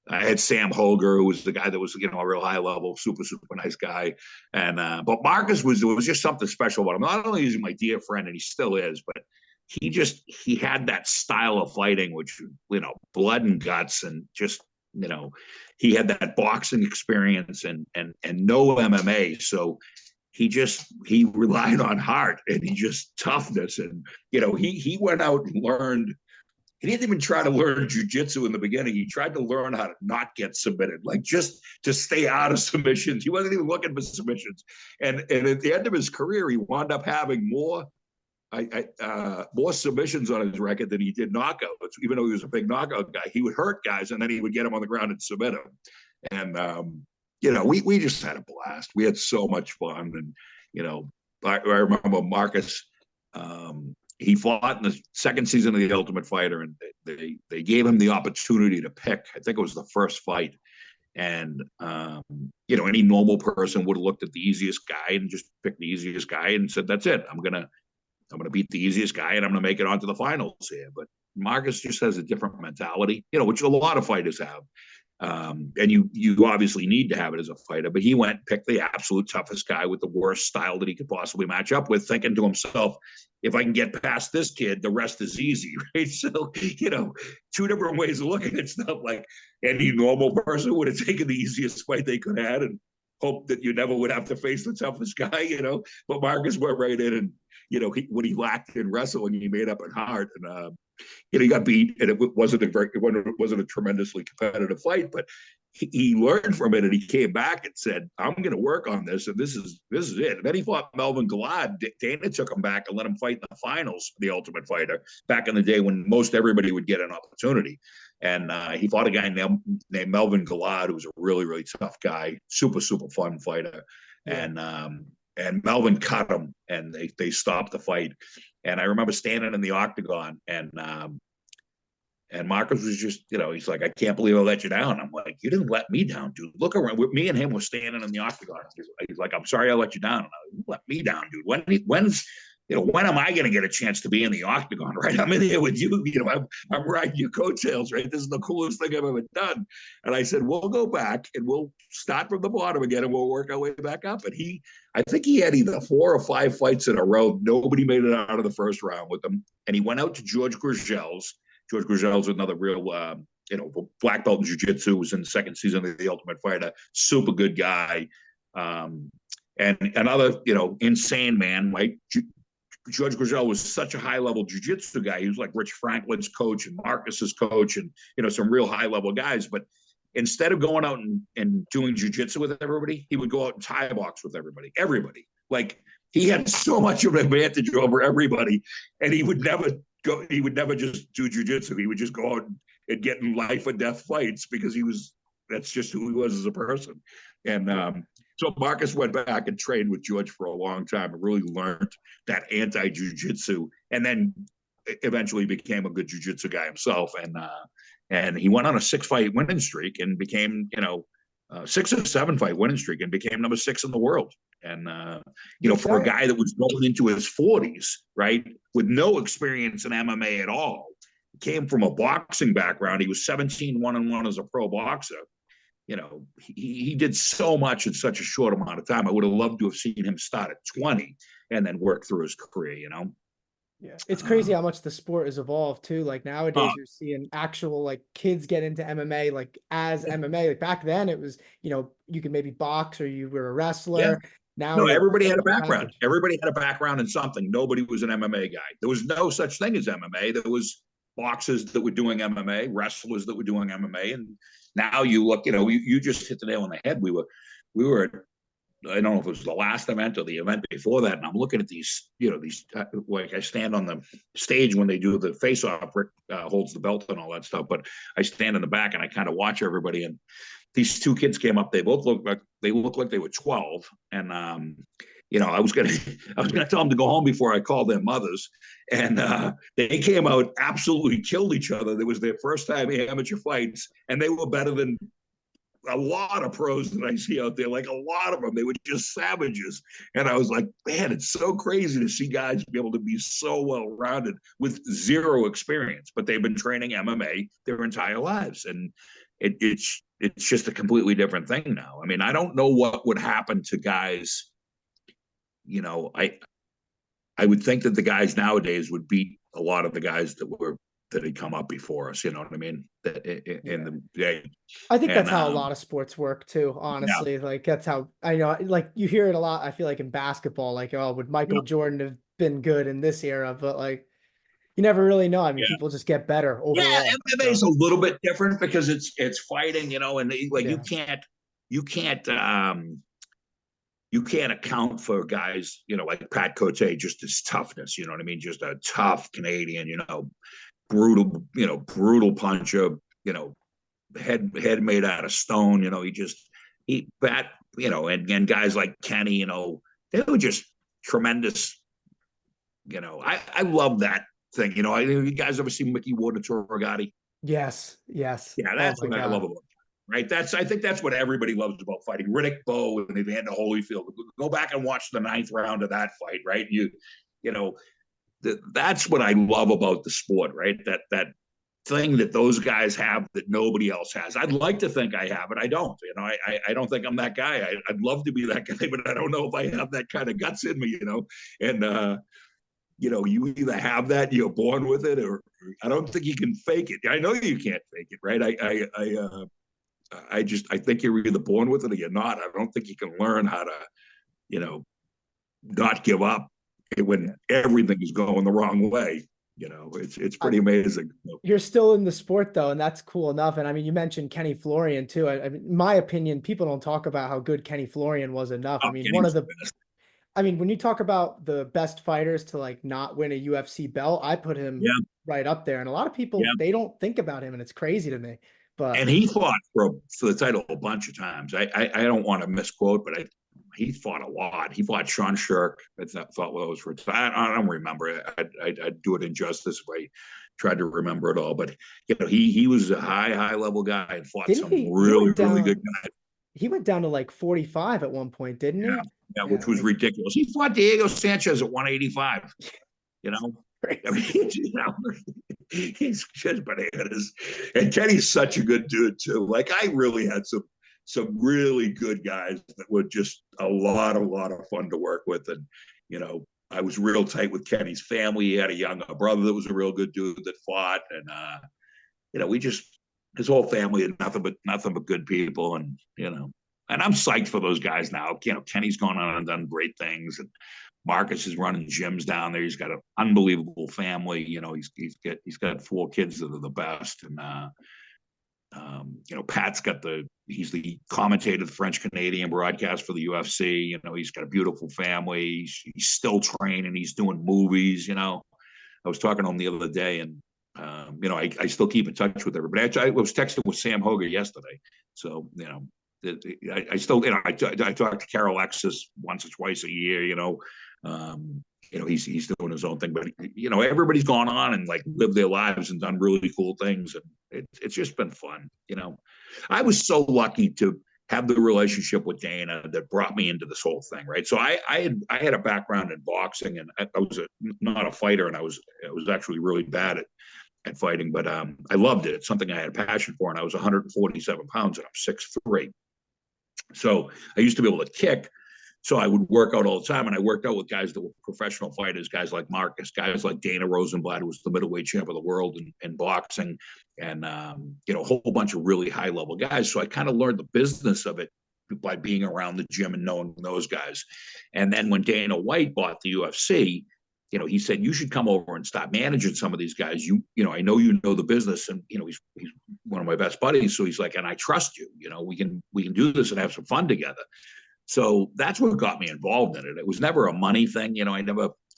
I had Sam Holger, who was the guy that was, you know, a real high level, super nice guy. And but Marcus was just something special about him. Not only is he my dear friend, and he still is, but he had that style of fighting, which, you know, blood and guts, and just, you know, he had that boxing experience and no MMA. So he relied on heart, and he just toughness. And, you know, he went out and learned. He didn't even try to learn jujitsu in the beginning. He tried to learn how to not get submitted, like just to stay out of submissions. He wasn't even looking for submissions. And at the end of his career, he wound up having more submissions on his record than he did knockouts. Even though he was a big knockout guy, he would hurt guys, and then he would get them on the ground and submit them. And you know, we just had a blast. We had so much fun. And, you know, I remember Marcus. He fought in the second season of The Ultimate Fighter, and they gave him the opportunity to pick. I think it was the first fight. And, you know, any normal person would have looked at the easiest guy and just picked the easiest guy and said, that's it. I'm going to beat the easiest guy, and I'm going to make it onto the finals here. But Marcus just has a different mentality, you know, which a lot of fighters have. And you obviously need to have it as a fighter, but he went, picked the absolute toughest guy with the worst style that he could possibly match up with, thinking to himself, if I can get past this kid, the rest is easy, right? So, you know, two different ways of looking at stuff. Like, any normal person would have taken the easiest fight they could have had and hoped that you never would have to face the toughest guy, you know. But Marcus went right in, and, you know, when he lacked in wrestling, he made up in heart. And you know, he got beat, and it wasn't a tremendously competitive fight, but he learned from it, and he came back and said, I'm going to work on this, and this is it. And then he fought Melvin Gilad. Dana took him back and let him fight in the finals, The Ultimate Fighter, back in the day when most everybody would get an opportunity. And he fought a guy named Melvin Gilad, who was a really tough guy, super fun fighter. Yeah. And Melvin cut him, and they stopped the fight. And I remember standing in the octagon, and And Marcus was just, he's like, I can't believe I let you down. I'm like, you didn't let me down, dude. Look around. Me and him were standing in the octagon. He's like, I'm sorry I let you down. And I, you let me down, dude. When am I going to get a chance to be in the octagon, right? I'm in here with you. I'm riding your coattails, right? This is the coolest thing I've ever done. And I said, we'll go back and we'll start from the bottom again and we'll work our way back up. And I think he had either 4 or 5 fights in a row. Nobody made it out of the first round with him. And he went out to George Gurgel's. George Gurgel's another real, black belt in jiu-jitsu, was in the second season of The Ultimate Fighter. Super good guy. And another, insane man, right? George Gurgel was such a high-level jiu-jitsu guy. He was like Rich Franklin's coach and Marcus's coach and, some real high-level guys. But instead of going out and doing jiu-jitsu with everybody, he would go out and Thai box with everybody. Like, he had so much of an advantage over everybody, and he would never just do jiu-jitsu. He would just go out and get in life or death fights because that's just who he was as a person. And so Marcus went back and trained with George for a long time and really learned that anti-jiu-jitsu, and then eventually became a good jiu-jitsu guy himself. And he went on a 6-fight winning streak and became, 6 or 7 fight winning streak and became number 6 in the world. And, for a guy that was going into his 40s, right, with no experience in MMA at all, came from a boxing background. He was 17-1-1 as a pro boxer. He did so much in such a short amount of time. I would have loved to have seen him start at 20 and then work through his career, Yeah, it's crazy how much the sport has evolved too. Like nowadays you're seeing actual like kids get into MMA like as MMA. Like back then it was, you could maybe box or you were a wrestler. Yeah. Now no, everybody had a background. Everybody had a background in something. Nobody was an MMA guy. There was no such thing as MMA. There was boxers that were doing MMA, wrestlers that were doing MMA, and now you look, you just hit the nail on the head. We were, I don't know if it was the last event or the event before that, and I'm looking at these, like I stand on the stage when they do the face-off. Rick holds the belt and all that stuff, but I stand in the back and I kind of watch everybody. And these 2 kids came up. They both looked like they were 12, and I was gonna tell them to go home before I called their mothers, and they came out, absolutely killed each other. It was their first time amateur fights, and they were better than a lot of pros that I see out there. Like a lot of them, they were just savages. And I was like, man, it's so crazy to see guys be able to be so well-rounded with 0 experience, but they've been training MMA their entire lives, and it's just a completely different thing now. I mean, I don't know what would happen to guys. I would think that the guys nowadays would beat a lot of the guys that had come up before us. You know what I mean? In the day. I think that's how a lot of sports work too, honestly. Yeah. Like that's how I know, like you hear it a lot. I feel like in basketball, like, oh, would Michael Jordan have been good in this era? But like, you never really know. I mean, people just get better overall. Yeah, MMA is a little bit different because it's fighting, and like you can't account for guys, like Pat Cote, just his toughness, you know what I mean? Just a tough Canadian, brutal puncher, head made out of stone, and guys like Kenny, they were just tremendous. I love that thing. You guys ever seen Mickey Ward and Torragati? Yes. Yeah, that's what I love about it. Right. I think that's what everybody loves about fighting. Riddick Bowe and Evander Holyfield. Go back and watch the 9th round of that fight. Right. That's what I love about the sport. Right. That thing that those guys have that nobody else has. I'd like to think I have it. I don't. I don't think I'm that guy. I'd love to be that guy, but I don't know if I have that kind of guts in me. And you either have that, you're born with it, or I don't think you can fake it. I know you can't fake it. Right. I think you're either born with it or you're not. I don't think you can learn how to, not give up when everything is going the wrong way. It's pretty amazing. You're still in the sport though, and that's cool enough. And I mean, you mentioned Kenny Florian too. I mean, in my opinion, people don't talk about how good Kenny Florian was enough. I mean, when you talk about the best fighters to like not win a UFC belt, I put him right up there. And a lot of people, they don't think about him, and it's crazy to me. And he fought for the title a bunch of times. I don't want to misquote, but he fought a lot. He fought Sean Shirk. I thought was for. I don't remember. I'd do it injustice by tried to remember it all. But he was a high level guy and fought Didn't some he really went really good down, guys. he went down to like 45 at one point, didn't Yeah, he? yeah, Yeah, which was like ridiculous. He fought Diego Sanchez at 185. You know, I mean, crazy. he's just bananas. And Kenny's such a good dude too. Like I really had some really good guys that were just a lot of fun to work with. And I was real tight with Kenny's family. He had a younger brother that was a real good dude that fought, and we just his whole family had nothing but good people, and and I'm psyched for those guys now. Kenny's gone on and done great things, and Marcus is running gyms down there. He's got an unbelievable family. He's got 4 kids that are the best, and Pat's he's the commentator of the French Canadian broadcast for the UFC. He's got a beautiful family. He's still training. He's doing movies. I was talking to him the other day, and I still keep in touch with everybody. I was texting with Sam Hoger yesterday, so I still I talk to Carol Alexis once or twice a year. He's doing his own thing, but everybody's gone on and like lived their lives and done really cool things, and it's just been fun. I was so lucky to have the relationship with Dana that brought me into this whole thing, right? So I had a background in boxing, and I was not a fighter, and I was actually really bad at fighting, but I loved it. It's something I had a passion for, and I was 147 pounds, and I'm 6'3". So I used to be able to kick. So I would work out all the time, and I worked out with guys that were professional fighters, guys like Marcus, guys like Dana Rosenblatt, who was the middleweight champ of the world in boxing, and a whole bunch of really high level guys. So I kind of learned the business of it by being around the gym and knowing those guys. And then when Dana White bought the UFC, he said, you should come over and start managing some of these guys. I know you know the business, and he's one of my best buddies. So he's like, and I trust you. We can do this and have some fun together. So that's what got me involved in it. It was never a money thing.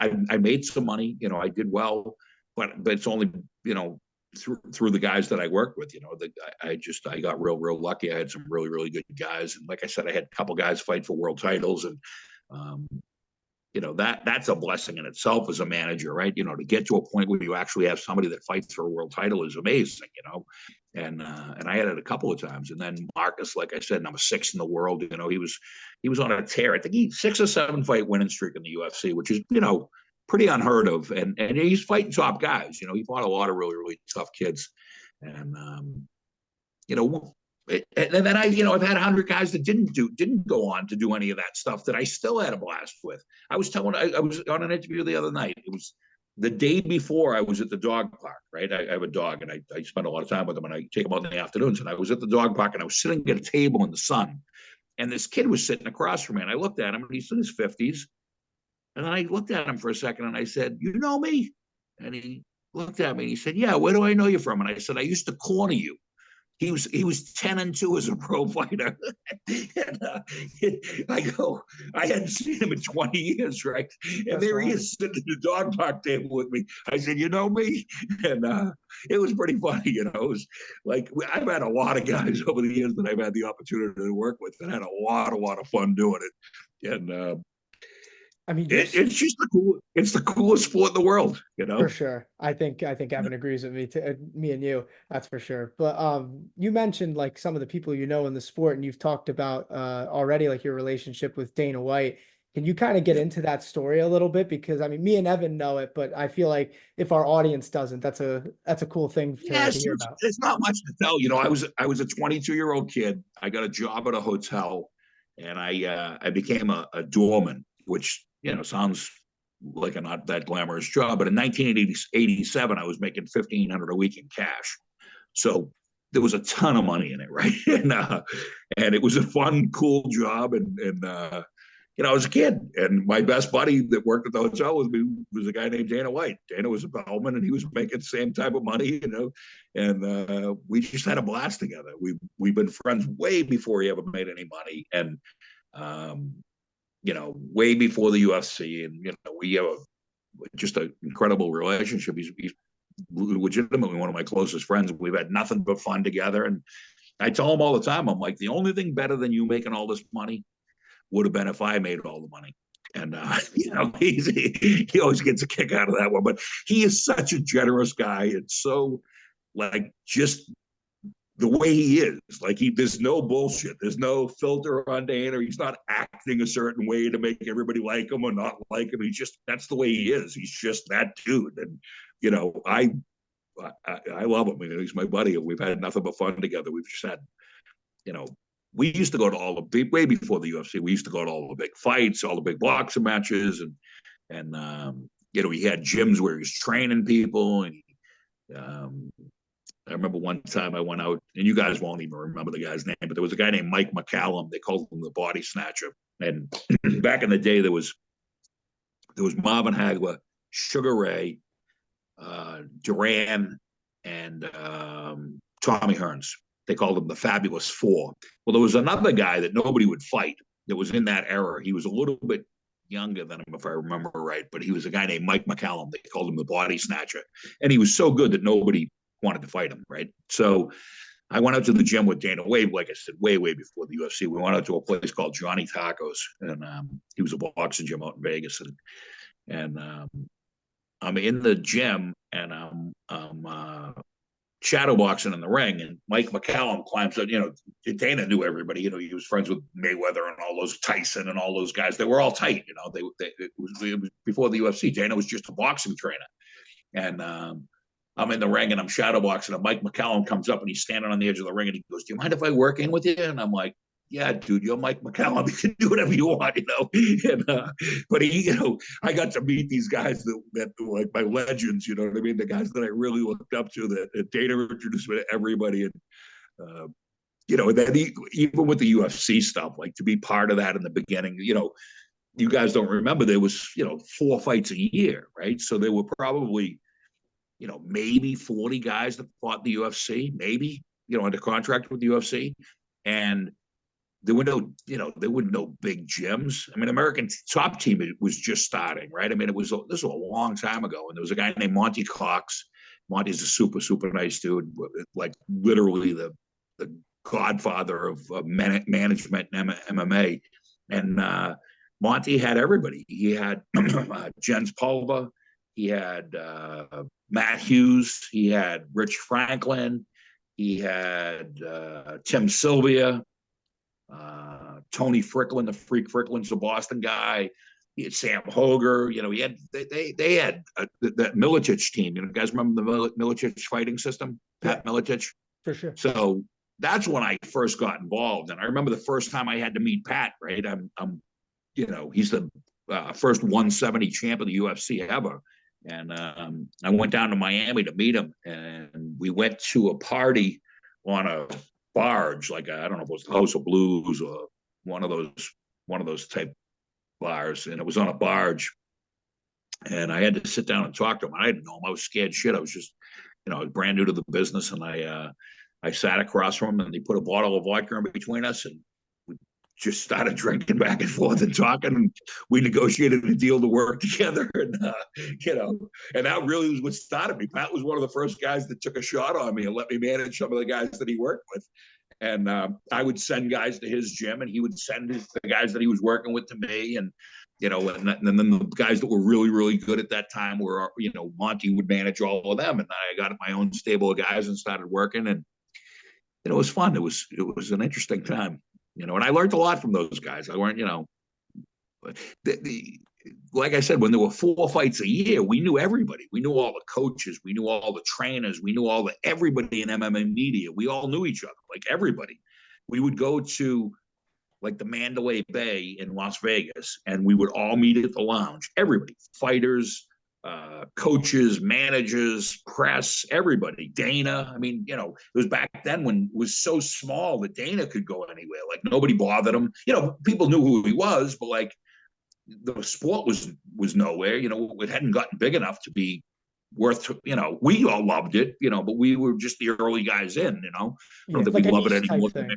I made some money. I did well, but it's only through the guys that I worked with. I got real lucky. I had some really good guys, and like I said, I had a couple guys fight for world titles, and that's a blessing in itself as a manager, right? To get to a point where you actually have somebody that fights for a world title is amazing, and I had it a couple of times. And then Marcus, like I said, number 6 in the world, he was on a tear. I think he 6 or 7 fight winning streak in the UFC, which is, pretty unheard of. And he's fighting top guys. He fought a lot of really tough kids. And, and then I've had 100 guys that didn't go on to do any of that stuff that I still had a blast with. I was on an interview the other night. It was the day before I was at the dog park, right? I have a dog, and I spend a lot of time with him, and I take him out in the afternoons. And I was at the dog park, and I was sitting at a table in the sun, and this kid was sitting across from me, and I looked at him, and he's in his 50s. And then I looked at him for a second, and I said, you know me? And he looked at me, and he said, yeah, where do I know you from? And I said, I used to corner you. He was 10-2 as a pro fighter. And, I go, I hadn't seen him in 20 years, right? And That's there funny. he is sitting at the dog park table with me. I said, you know me? And it was pretty funny, It was like, I've had a lot of guys over the years that I've had the opportunity to work with, and had a lot of fun doing it. And I mean, it's the coolest sport in the world, for sure. I think Evan agrees with me, to me and you, that's for sure. But you mentioned like some of the people in the sport, and you've talked about already like your relationship with Dana White. Can you kind of get into that story a little bit? Because I mean, me and Evan know it, but I feel like if our audience doesn't, that's a cool thing to Yes, hear about. it's not much to tell. I was a 22-year-old kid. I got a job at a hotel, and I became a doorman, which sounds like a not that glamorous job. But in 1987, I was making $1,500 a week in cash, so there was a ton of money in it, right? And it was a fun, cool job, and I was a kid, and my best buddy that worked at the hotel with me was a guy named Dana White. Dana was a bellman, and he was making the same type of money, and we just had a blast together. We've been friends way before he ever made any money, and way before the UFC, and we have just an incredible relationship. He's legitimately one of my closest friends. We've had nothing but fun together, and I tell him all the time, I'm like, the only thing better than you making all this money would have been if I made all the money. And he always gets a kick out of that one. But he is such a generous guy, and so like just the way he is. Like there's no bullshit. There's no filter on Dana. He's not acting a certain way to make everybody like him or not like him. That's the way he is. He's just that dude. And I love him. He's my buddy. We've had nothing but fun together. We've just had, we used to go to all the big, way before the UFC. We used to go to all the big fights, all the big boxing matches, and he had gyms where he was training people. And I remember one time I went out, and you guys won't even remember the guy's name, but there was a guy named Mike McCallum. They called him the Body Snatcher. And back in the day, there was Marvin Hagler, Sugar Ray, Duran, and Tommy Hearns. They called him the Fabulous Four. Well, there was another guy that nobody would fight that was in that era. He was a little bit younger than him, if I remember right, but he was a guy named Mike McCallum. They called him the Body Snatcher. And he was so good that nobody wanted to fight him, right? So I went out to the gym with Dana Wade, like I said, way before the UFC. We went out to a place called Johnny Tacos, and he was a boxing gym out in Vegas. And I'm in the gym, and I'm shadowboxing in the ring, and Mike McCallum climbs up. Dana knew everybody. He was friends with Mayweather and all those Tyson and all those guys. They were all tight. It was before the UFC. Dana was just a boxing trainer, and I'm in the ring and I'm shadowboxing, and Mike McCallum comes up and he's standing on the edge of the ring and he goes, "Do you mind if I work in with you?" And I'm like, "Yeah, dude, you're Mike McCallum. You can do whatever you want, And, but I got to meet these guys that were like my legends, you know what I mean? The guys that I really looked up to, that Dana introduced me to everybody. And, and then even with the UFC stuff, like to be part of that in the beginning, you guys don't remember, there was, 4 fights a year, right? So there were probably, maybe 40 guys that fought the UFC, maybe, under contract with the UFC. And there were no big gyms. I mean, American Top Team was just starting, right? I mean, this was a long time ago. And there was a guy named Monty Cox. Monty's a super, super nice dude, like literally the godfather of management and MMA. And Monty had everybody. He had Jens Pulver. He had Matt Hughes. He had Rich Franklin. He had Tim Sylvia. Tony Fricklin, the Freak Fricklin's a Boston guy. He had Sam Hoger. He had they had that Milicic team. You guys remember the Milicic fighting system? Pat Milicic, for sure. So that's when I first got involved, and I remember the first time I had to meet Pat. Right, he's the first 170 champ of the UFC ever. And I went down to Miami to meet him, and we went to a party on a barge, like I don't know if it was the House of Blues or one of those type bars, and it was on a barge. And I had to sit down and talk to him. I didn't know him. I was scared shit. I was just, I was brand new to the business, and I sat across from him, and he put a bottle of vodka in between us, and we just started drinking back and forth and talking, and we negotiated a deal to work together. And and that really was what started me. Pat was one of the first guys that took a shot on me and let me manage some of the guys that he worked with. And I would send guys to his gym, and he would send the guys that he was working with to me. And and then the guys that were really, really good at that time were, Monty would manage all of them, and I got my own stable of guys and started working. And it was fun. It was an interesting time. And I learned a lot from those guys. I learned, like I said, when there were 4 fights a year, we knew everybody. We knew all the coaches. We knew all the trainers. We knew everybody in MMA media. We all knew each other, like everybody. We would go to like the Mandalay Bay in Las Vegas, and we would all meet at the lounge. Everybody, fighters, coaches, managers, press, everybody. Dana. I mean, it was back then when it was so small that Dana could go anywhere. Like nobody bothered him. People knew who he was, but like the sport was nowhere. It hadn't gotten big enough to be worth. We all loved it. But we were just the early guys in. I don't think like we love it niche anymore. thing.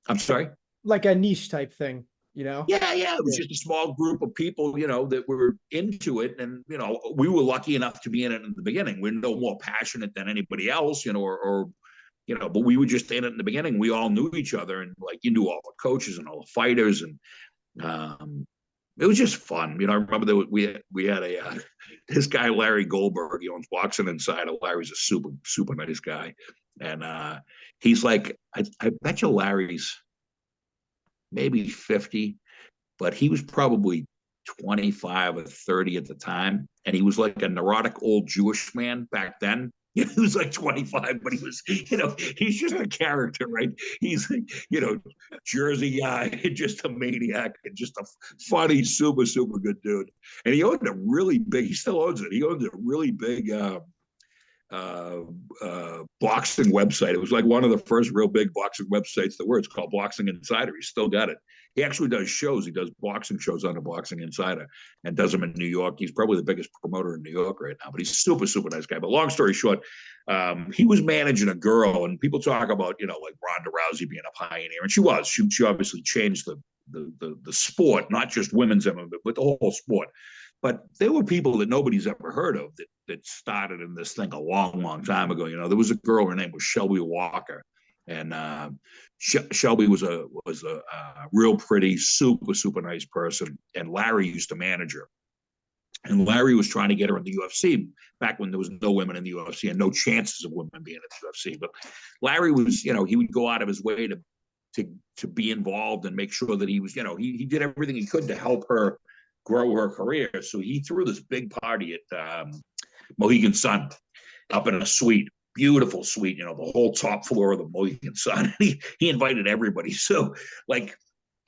I'm sorry. Like a niche type thing. Yeah. It was just a small group of people, that were into it. And, we were lucky enough to be in it in the beginning. We're no more passionate than anybody else, but we were just in it in the beginning. We all knew each other, and like, you knew all the coaches and all the fighters. And, it was just fun. You know, I remember that we had a this guy Larry Goldberg. He owns Boxing Insider. Larry's a super nice guy, and he's like, I bet you Larry's maybe 50, but he was probably 25 or 30 at the time, and he was like a neurotic old Jewish man back then. He was like 25, but he was, he's just a character, right? He's, Jersey guy, just a maniac, and just a funny, super good dude. And he owned a really big, he still owns it. He owned a really big boxing website. It was like one of the first real big boxing websites there were. It's called Boxing Insider. He still got it. He actually does shows. He does boxing shows on the Boxing Insider and does them in New York. He's probably the biggest promoter in New York right now, but he's super nice guy. But long story short, he was managing a girl, and people talk about, like Ronda Rousey being a pioneer, and she was. She obviously changed the sport, not just women's MMA, but the whole sport. But there were people that nobody's ever heard of that started in this thing a long time ago. There was a girl, her name was Shelby Walker, and Shelby was a real pretty, super nice person. And Larry used to manage her. And Larry was trying to get her in the UFC back when there was no women in the UFC and no chances of women being in the UFC. But Larry was, he would go out of his way to be involved and make sure that he was, he did everything he could to help her grow her career. So he threw this big party at Mohegan Sun up in a suite, beautiful suite, the whole top floor of the Mohegan Sun. He invited everybody. So like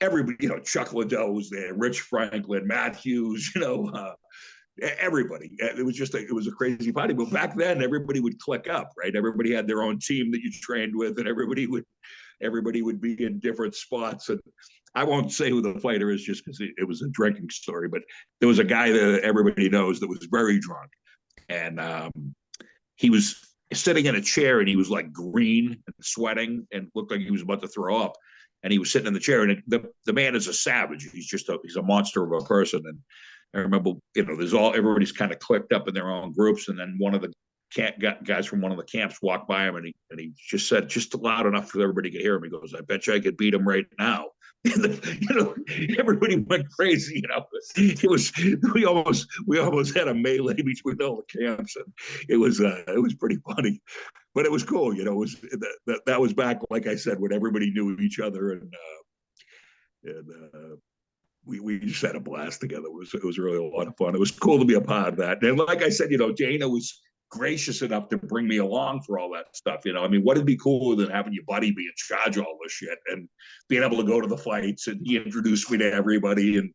everybody, Chuck Liddell was there, Rich Franklin, Matt Hughes, everybody. It was a crazy party. But back then, everybody would click up, right? Everybody had their own team that you trained with, and everybody would be in different spots. And I won't say who the fighter is just because it was a drinking story, but there was a guy that everybody knows that was very drunk, and he was sitting in a chair, and he was like green and sweating and looked like he was about to throw up. And he was sitting in the chair, and the man is a savage. He's a monster of a person. And I remember, everybody's kind of clicked up in their own groups, and then one of the guys from one of the camps walked by him, and he just said, just loud enough so everybody could hear him. He goes, "I bet you I could beat him right now." Everybody went crazy. It was we almost had a melee between all the camps, and it was pretty funny, but it was cool. It was that was back, like I said, when everybody knew each other, and we just had a blast together. It was really a lot of fun. It was cool to be a part of that. And like I said, Dana was gracious enough to bring me along for all that stuff. What'd be cooler than having your buddy be in charge of all this shit and being able to go to the fights, and he introduced me to everybody, and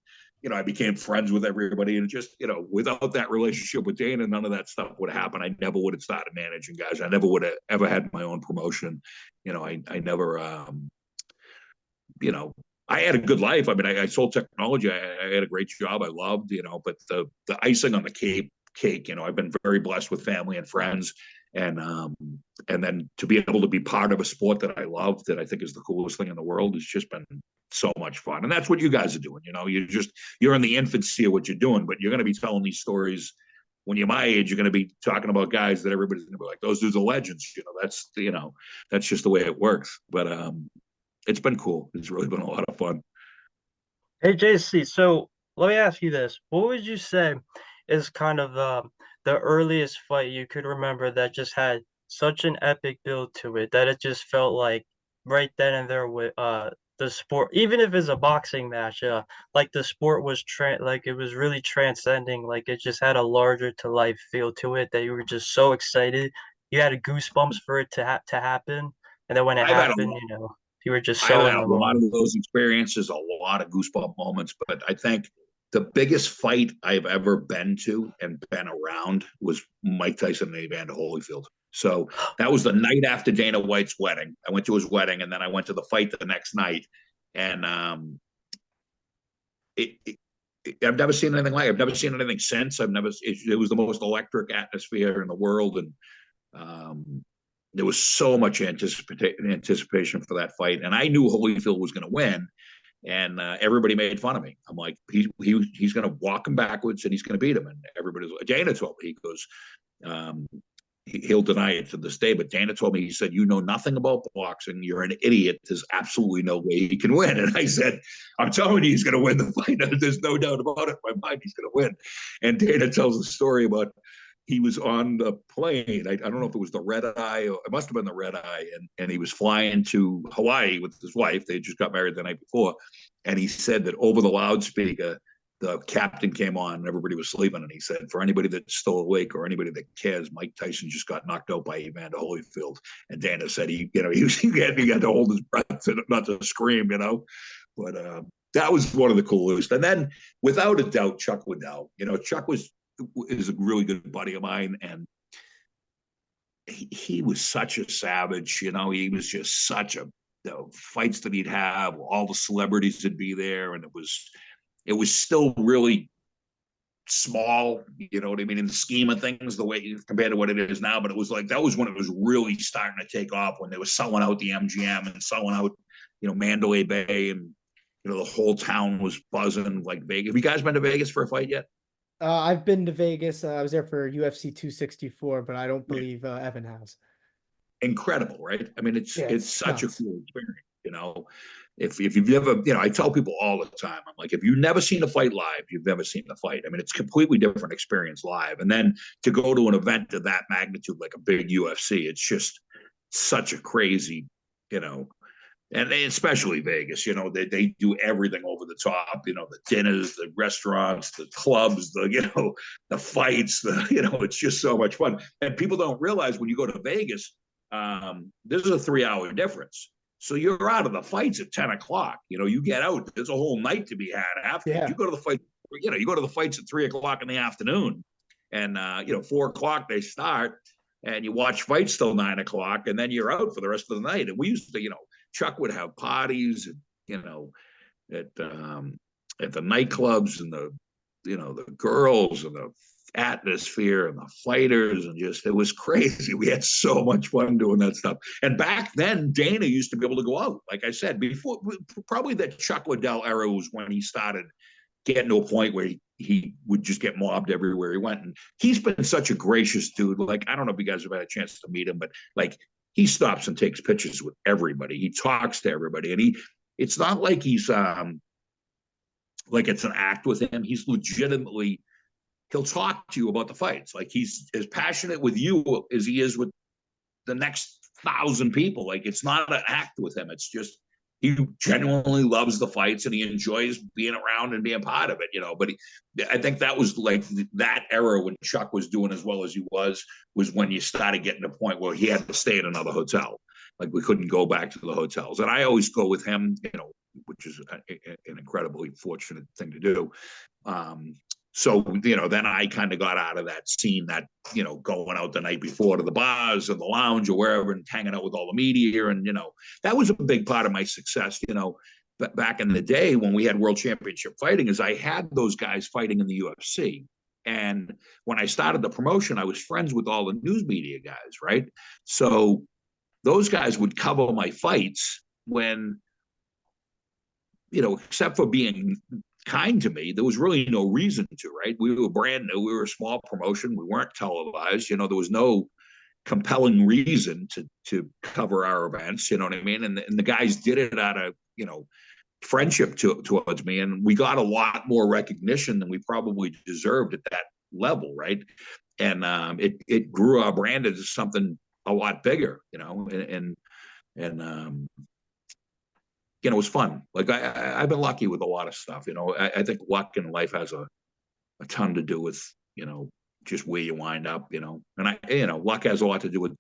I became friends with everybody. And it just, without that relationship with Dana, none of that stuff would happen. I never would have started managing guys. I never would have ever had my own promotion. I never, I had a good life. I sold technology. I had a great job. I loved, but the icing on the cake, I've been very blessed with family and friends, and then to be able to be part of a sport that I love, that I think is the coolest thing in the world, has just been so much fun. And that's what you guys are doing. You're in the infancy of what you're doing, but you're going to be telling these stories when you're my age. You're going to be talking about guys that everybody's going to be like, those dudes are legends. That's just the way it works. But it's been cool. It's really been a lot of fun. Hey, JC, so let me ask you this. What would you say is kind of the earliest fight you could remember that just had such an epic build to it that it just felt like right then and there with the sport, even if it's a boxing match, like the sport was like it was really transcending, like it just had a larger to life feel to it that you were just so excited. You had goosebumps for it to happen, and then when it I've had happened, you were just I've so had in a the lot moment. of those experiences, a lot of goosebump moments, but I think the biggest fight I've ever been to and been around was Mike Tyson and Evander Holyfield. So that was the night after Dana White's wedding. I went to his wedding, and then I went to the fight the next night. And I've never seen anything like it. I've never seen anything since. It was the most electric atmosphere in the world. And there was so much anticipation for that fight. And I knew Holyfield was going to win. And everybody made fun of me. I'm like, he's going to walk him backwards, and he's going to beat him. And everybody's like, Dana told me, he goes, he'll deny it to this day, but Dana told me, he said, you know nothing about boxing. You're an idiot. There's absolutely no way he can win. And I said, I'm telling you, he's going to win the fight. There's no doubt about it in my mind. He's going to win. And Dana tells a story about he was on the plane. I don't know if it was the red eye, or it must have been the red eye. And he was flying to Hawaii with his wife. They just got married the night before. And he said that over the loudspeaker, the captain came on and everybody was sleeping. And he said, for anybody that's still awake or anybody that cares, Mike Tyson just got knocked out by Evander Holyfield. And Dana said he had to hold his breath to not to scream, But that was one of the coolest. And then, without a doubt, Chuck Liddell. Chuck is a really good buddy of mine, and he was such a savage. He was just such a fights that he'd have. All the celebrities would be there, and it was still really small, you know what I mean, in the scheme of things, the way compared to what it is now. But it was like, that was when it was really starting to take off, when they were selling out the MGM and selling out, Mandalay Bay, and, the whole town was buzzing like Vegas. Have you guys been to Vegas for a fight yet? I've been to Vegas. I was there for UFC 264, but I don't believe Evan has. Incredible, right? I mean, it's such nuts. a cool experience, If you've never, I tell people all the time, I'm like, if you've never seen a fight live, you've never seen a fight. I mean, it's a completely different experience live. And then to go to an event of that magnitude, like a big UFC, it's just such a crazy, and especially Vegas, they do everything over the top, the dinners, the restaurants, the clubs, the fights, it's just so much fun. And people don't realize when you go to Vegas, this is a 3-hour difference. So you're out of the fights at 10 o'clock. You get out. There's a whole night to be had after. Yeah. You go to the fight. You go to the fights at 3 o'clock in the afternoon, and 4 o'clock they start, and you watch fights till 9 o'clock, and then you're out for the rest of the night. And we used to, Chuck would have parties, at the nightclubs, and the girls, and the atmosphere, and the fighters, and just, it was crazy. We had so much fun doing that stuff. And back then, Dana used to be able to go out. Like I said before, probably that Chuck Liddell era was when he started getting to a point where he would just get mobbed everywhere he went. And he's been such a gracious dude. Like, I don't know if you guys have had a chance to meet him, but like, he stops and takes pictures with everybody. He talks to everybody, and it's not like he's like it's an act with him. He's legitimately, he'll talk to you about the fights. Like, he's as passionate with you as he is with the next 1,000 people. Like, it's not an act with him. It's just, he genuinely loves the fights, and he enjoys being around and being part of it, But I think that was like that era when Chuck was doing as well as he was when you started getting to a point where he had to stay at another hotel. Like, we couldn't go back to the hotels. And I always go with him, which is an incredibly fortunate thing to do. So, then I kind of got out of that scene, that, going out the night before to the bars and the lounge or wherever and hanging out with all the media. And, that was a big part of my success, But back in the day when we had world championship fighting, is I had those guys fighting in the UFC. And when I started the promotion, I was friends with all the news media guys, right? So those guys would cover my fights when, except for being kind to me, there was really no reason to, right? We were brand new. We were a small promotion. We weren't televised. There was no compelling reason to cover our events. You know what I mean? And the guys did it out of, friendship towards me. And we got a lot more recognition than we probably deserved at that level, right? And it grew our brand into something a lot bigger, and it was fun. Like, I've been lucky with a lot of stuff. I think luck in life has a ton to do with, just where you wind up, and luck has a lot to do with,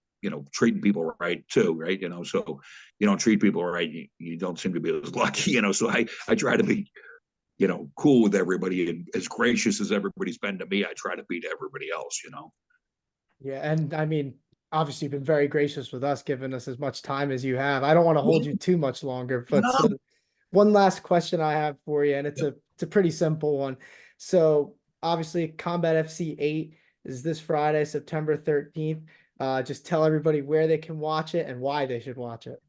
treating people right too, right? So you don't treat people right, you don't seem to be as lucky, so I try to be, cool with everybody, and as gracious as everybody's been to me, I try to be to everybody else, Yeah. And I mean, obviously you've been very gracious with us, giving us as much time as you have. I don't want to hold you too much longer, but No. so one last question I have for you, and it's a pretty simple one. So obviously Combat FC 8 is this Friday, September 13th. Just tell everybody where they can watch it and why they should watch it.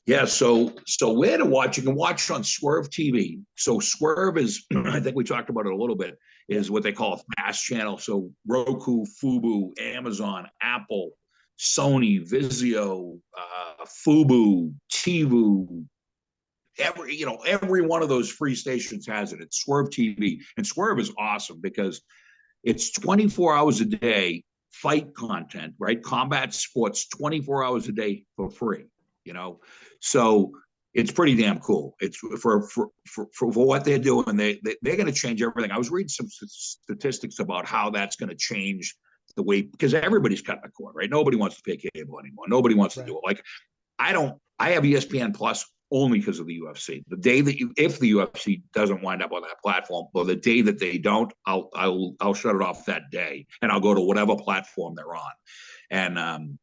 Yeah, so where to watch? You can watch on Swerve TV. So Swerve is, I think we talked about it a little bit, is what they call a fast channel. So Roku, Fubu, Amazon, Apple, Sony, Vizio, Fubu, TiVo, every one of those free stations has it. It's Swerve TV, and Swerve is awesome because it's 24 hours a day fight content, right? Combat sports, 24 hours a day for free, you know? So it's pretty damn cool. It's for what they're doing. They're going to change everything. I was reading some statistics about how that's going to change the way, because everybody's cutting the cord, right? Nobody wants to pay cable anymore. Nobody wants to do it. Like, I have ESPN Plus only because of the UFC. The day that if the UFC doesn't wind up on that platform, or the day that they don't, I'll shut it off that day, and I'll go to whatever platform they're on. And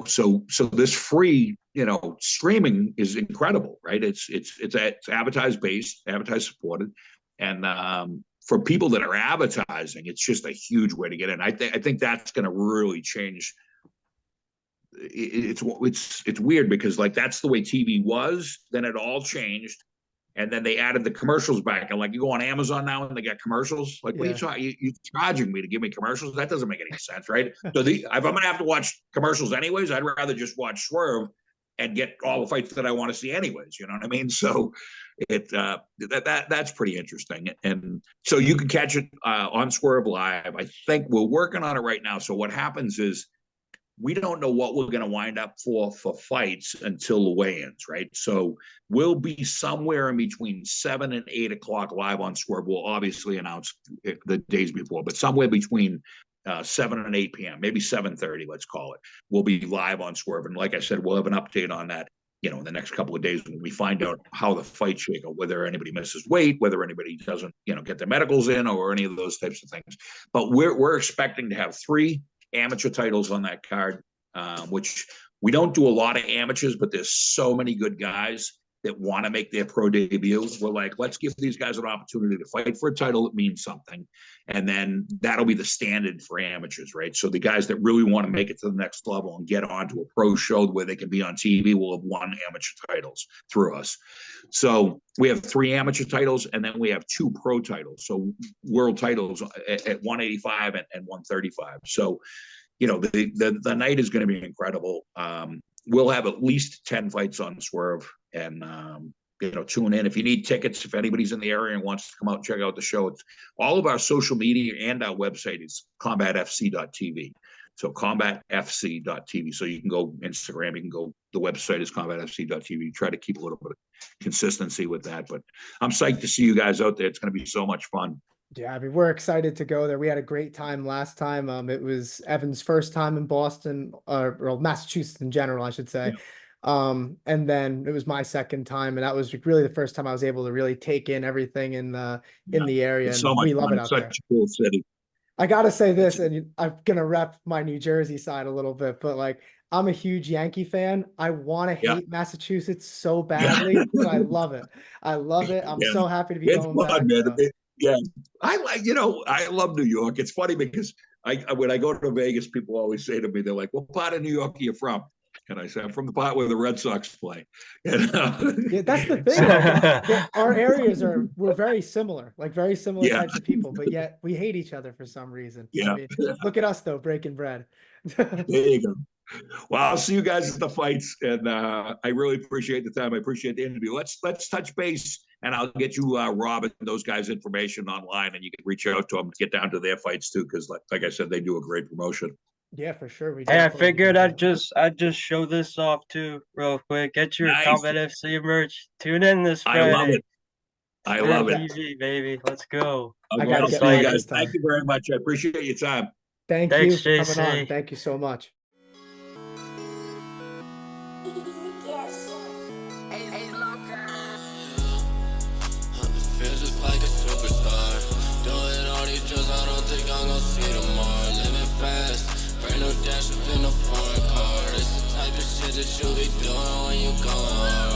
so this free, streaming is incredible, right? It's advertised based, advertised supported, and for people that are advertising, it's just a huge way to get in. I think that's going to really change. It's weird because like that's the way TV was. Then it all changed, and then they added the commercials back. And like you go on Amazon now and they got commercials. Like, what are you charging me to give me commercials? That doesn't make any sense, right? So if I'm gonna have to watch commercials anyways, I'd rather just watch Swerve and get all the fights that I want to see anyways. You know what I mean? So that's pretty interesting. And so you can catch it on Swerve Live. I think we're working on it right now. So what happens is, we don't know what we're going to wind up for fights until the weigh-ins, right? So we'll be somewhere in between 7 and 8 o'clock live on Swerve. We'll obviously announce the days before, but somewhere between 7 and 8 p.m., maybe 7:30, let's call it. We'll be live on Swerve. And like I said, we'll have an update on that, in the next couple of days when we find out how the fight shake out, whether anybody misses weight, whether anybody doesn't, get their medicals in, or any of those types of things. But we're expecting to have 3 amateur titles on that card, which we don't do a lot of amateurs, but there's so many good guys that want to make their pro debut. We're like, let's give these guys an opportunity to fight for a title that means something. And then that'll be the standard for amateurs, right? So the guys that really want to make it to the next level and get onto a pro show where they can be on TV will have won amateur titles through us. So we have 3 amateur titles, and then we have 2 pro titles. So world titles at 185 and 135. So, the night is going to be incredible. We'll have at least 10 fights on Swerve, and tune in. If you need tickets, if anybody's in the area and wants to come out and check out the show, it's all of our social media and our website is combatfc.tv. So combatfc.tv. So you can go Instagram, you can go, the website is combatfc.tv. Try to keep a little bit of consistency with that. But I'm psyched to see you guys out there. It's going to be so much fun. Yeah, I mean, we're excited to go there. We had a great time last time. It was Evan's first time in Boston, or Massachusetts in general, I should say. Yeah. And then it was my second time, and that was really the first time I was able to really take in everything in the area. And so we love fun. it out Such there. a cool city. I gotta say this, and I'm gonna rep my New Jersey side a little bit, but like, I'm a huge Yankee fan. I want to hate Massachusetts so badly, but I love it. I love it. I'm so happy to be going back. Yeah, I love New York. It's funny because when I go to Vegas, people always say to me, they're like, "What part of New York are you from?" And I say, "I'm from the part where the Red Sox play." Yeah, that's the thing. Like, our areas we're very similar, like very similar types of people, but yet we hate each other for some reason. Yeah. I mean, look at us though, breaking bread. There you go. Well, I'll see you guys at the fights, and I really appreciate the time. I appreciate the interview. Let's touch base, and I'll get you Rob and those guys information online, and you can reach out to them, get down to their fights too, because like I said, they do a great promotion. Yeah, for sure. Hey, I figured I'd just show this off too, real quick. Get your Combat FC merch. Tune in this Friday. I love it. I love it. TV, baby. Let's go. I gotta get you guys. Thank you very much. I appreciate your time. Thanks, you for coming on. Thank you so much. Dash up in a foreign car. It's the type of shit that you be doing when you go hard.